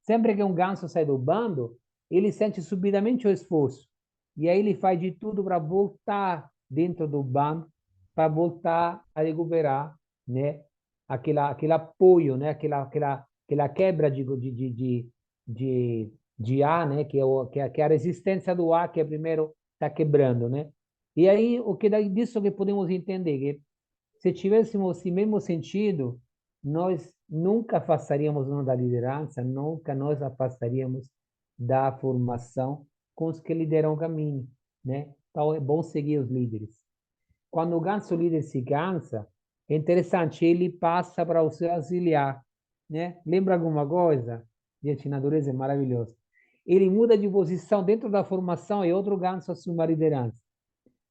Sempre que um ganso sai do bando, ele sente subitamente o esforço. E aí ele faz de tudo para voltar dentro do bando, para voltar a recuperar, né, aquele apoio, né, aquela quebra de ar, né, que é a resistência do ar que primeiro está quebrando, né? E aí, o que disso que podemos entender, que se tivéssemos esse mesmo sentido, nós nunca afastaríamos nós da liderança, nunca nos afastaríamos da formação com os que lideram o caminho, né? Então, é bom seguir os líderes. Quando o ganso líder se cansa, é interessante, ele passa para o seu auxiliar, né? Lembra alguma coisa? Gente, a natureza é maravilhosa. Ele muda de posição dentro da formação e outro ganso assume a liderança.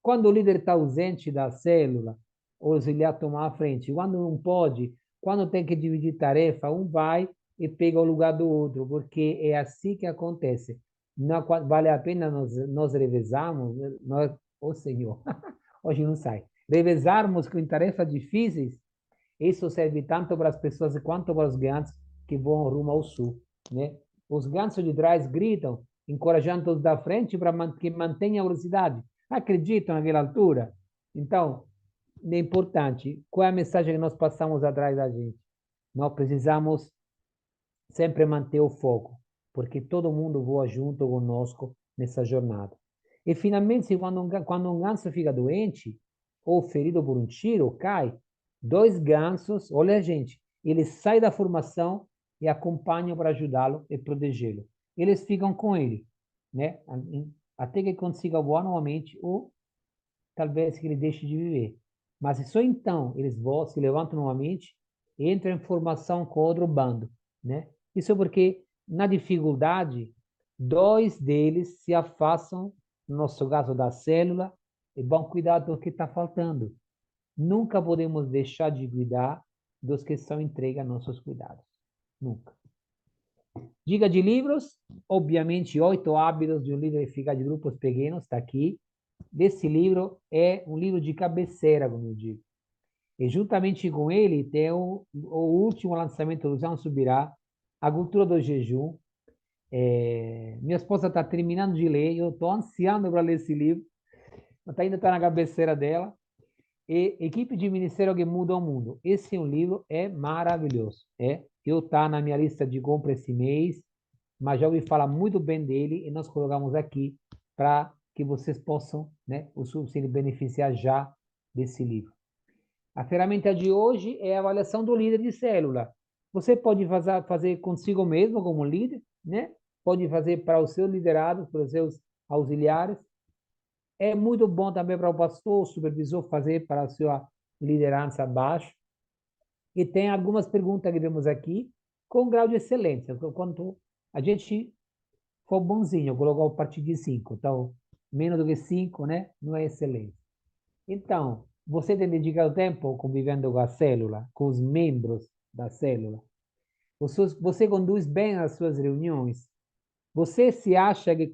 Quando o líder está ausente da célula, o auxiliar toma a frente. Quando não pode, quando tem que dividir tarefa, um vai e pega o lugar do outro, porque é assim que acontece. Não vale a pena nós revezarmos, nós, ô Senhor, hoje não sai. Revezarmos com tarefas difíceis, isso serve tanto para as pessoas quanto para os gansos que vão rumo ao sul, né? Os gansos de trás gritam, encorajando os da frente para que mantenham a velocidade. Acreditam naquela altura? Então, é importante. Qual é a mensagem que nós passamos atrás da gente? Nós precisamos sempre manter o foco, porque todo mundo voa junto conosco nessa jornada. E, finalmente, quando um ganso fica doente, ou ferido por um tiro, cai, dois gansos, olha, gente, eles saem da formação e acompanham para ajudá-lo e protegê-lo. Eles ficam com ele, né? Até que consiga voar novamente ou talvez que ele deixe de viver. Mas só então eles se levantam novamente e entram em formação com outro bando, né? Isso porque, na dificuldade, dois deles se afastam, no nosso caso da célula, e vão cuidar do que está faltando. Nunca podemos deixar de cuidar dos que são entregues a nossos cuidados. Nunca. Dica de livros, obviamente, 8 hábitos de um líder eficaz de grupos pequenos, está aqui. Desse livro é um livro de cabeceira, como eu digo. E juntamente com ele tem o último lançamento do Jean Subirá, A Cultura do Jejum. Minha esposa está terminando de ler, eu estou ansiando para ler esse livro, mas ainda está na cabeceira dela. E Equipe de Ministério que Muda o Mundo. Esse livro é maravilhoso. Eu está na minha lista de compra esse mês, mas já ouvi falar muito bem dele e nós colocamos aqui para que vocês possam, né, se beneficiar já desse livro. A ferramenta de hoje é a avaliação do líder de célula. Você pode fazer consigo mesmo como líder, né? Pode fazer para os seus liderados, para os seus auxiliares. É muito bom também para o pastor, o supervisor, fazer para a sua liderança abaixo. E tem algumas perguntas que vemos aqui com grau de excelência. Quanto a gente for bonzinho, colocar o partir de 5. Então, menos do que 5, né? Não é excelente. Então, você tem dedicado tempo convivendo com a célula, com os membros da célula. Você conduz bem as suas reuniões? Você se acha que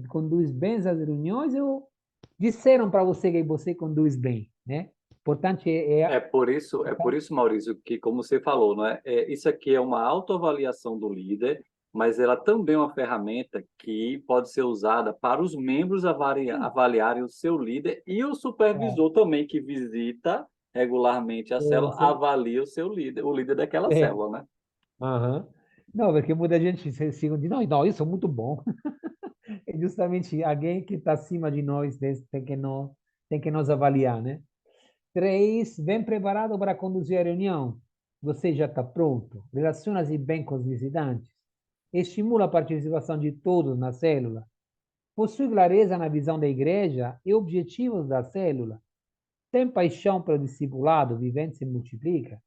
conduz bem as reuniões ou disseram para você que você conduz bem, né? Importante É por isso, Maurício, que como você falou, não é? Isso aqui é uma autoavaliação do líder, mas ela também é uma ferramenta que pode ser usada para os membros avaliarem o seu líder e o supervisor também que visita regularmente a célula avalia o seu líder, o líder daquela célula, né? Aham. Não, porque muita gente se diz, não, isso é muito bom. É justamente alguém que está acima de nós tem que nos avaliar, né? 3, bem preparado para conduzir a reunião. Você já está pronto? Relaciona-se bem com os visitantes? Estimula a participação de todos na célula? Possui clareza na visão da igreja e objetivos da célula? Tem paixão pelo discipulado? Vivência e multiplica?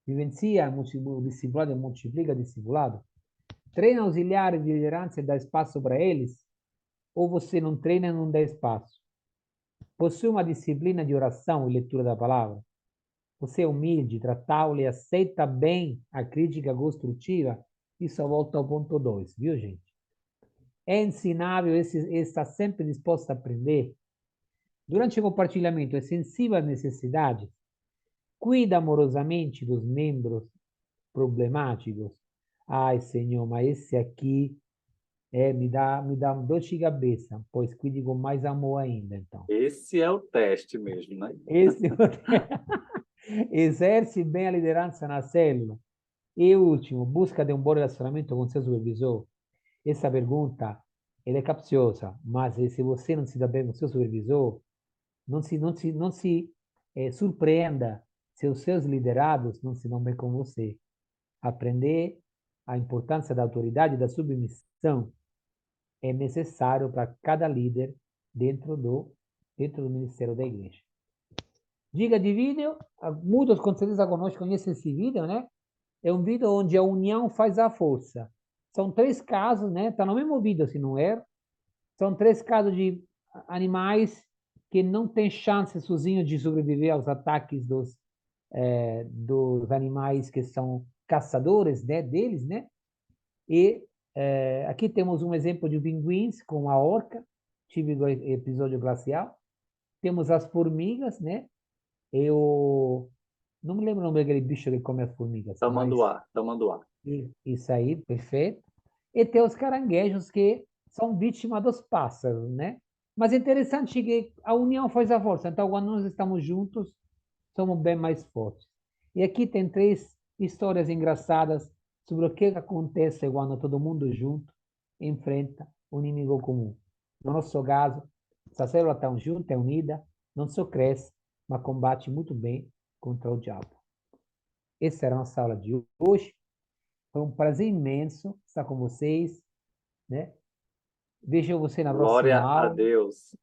Vivencia o discipulado e multiplica o discipulado? Treina auxiliares de liderança e dá espaço para eles? Ou você não treina e não dá espaço? Possui uma disciplina de oração e leitura da palavra? Você é humilde, tratável e aceita bem a crítica construtiva? Isso volta ao ponto 2, viu, gente? é ensinável, está sempre disposto a aprender. Durante o compartilhamento, é sensível às necessidades, cuida amorosamente dos membros problemáticos. Ai, Senhor, mas esse aqui me dá dor de cabeça, pois cuide com mais amor ainda, então. Esse é o teste mesmo, né? Esse exerce bem a liderança na célula. E último, busca de um bom relacionamento com seu supervisor. Essa pergunta, ela é capciosa, mas se você não se dá bem com seu supervisor, não se surpreenda se os seus liderados não se dão bem com você. Aprender a importância da autoridade e da submissão é necessário para cada líder dentro do ministério da igreja. Dica de vídeo, muitos com certeza conhecem esse vídeo, né? É um vídeo onde a união faz a força. São 3 casos, né? Está no mesmo vídeo, se não é. São 3 casos de animais que não têm chance sozinhos de sobreviver aos ataques dos animais que são caçadores, né, deles, né? E aqui temos um exemplo de pinguins com a orca, típico episódio glacial. Temos as formigas, né? Não me lembro o nome daquele bicho que come as formigas. Tamanduá, tamanduá. Isso aí, perfeito. E tem os caranguejos que são vítimas dos pássaros, né? Mas é interessante que a união faz a força. Então, quando nós estamos juntos, somos bem mais fortes. E aqui tem 3 histórias engraçadas sobre o que acontece quando todo mundo junto enfrenta um inimigo comum. No nosso caso, essa célula está junta, é unida, não só cresce, mas combate muito bem contra o diabo. Essa era a nossa aula de hoje. Foi um prazer imenso estar com vocês, né? Vejo você na próxima Glória a aula. Deus.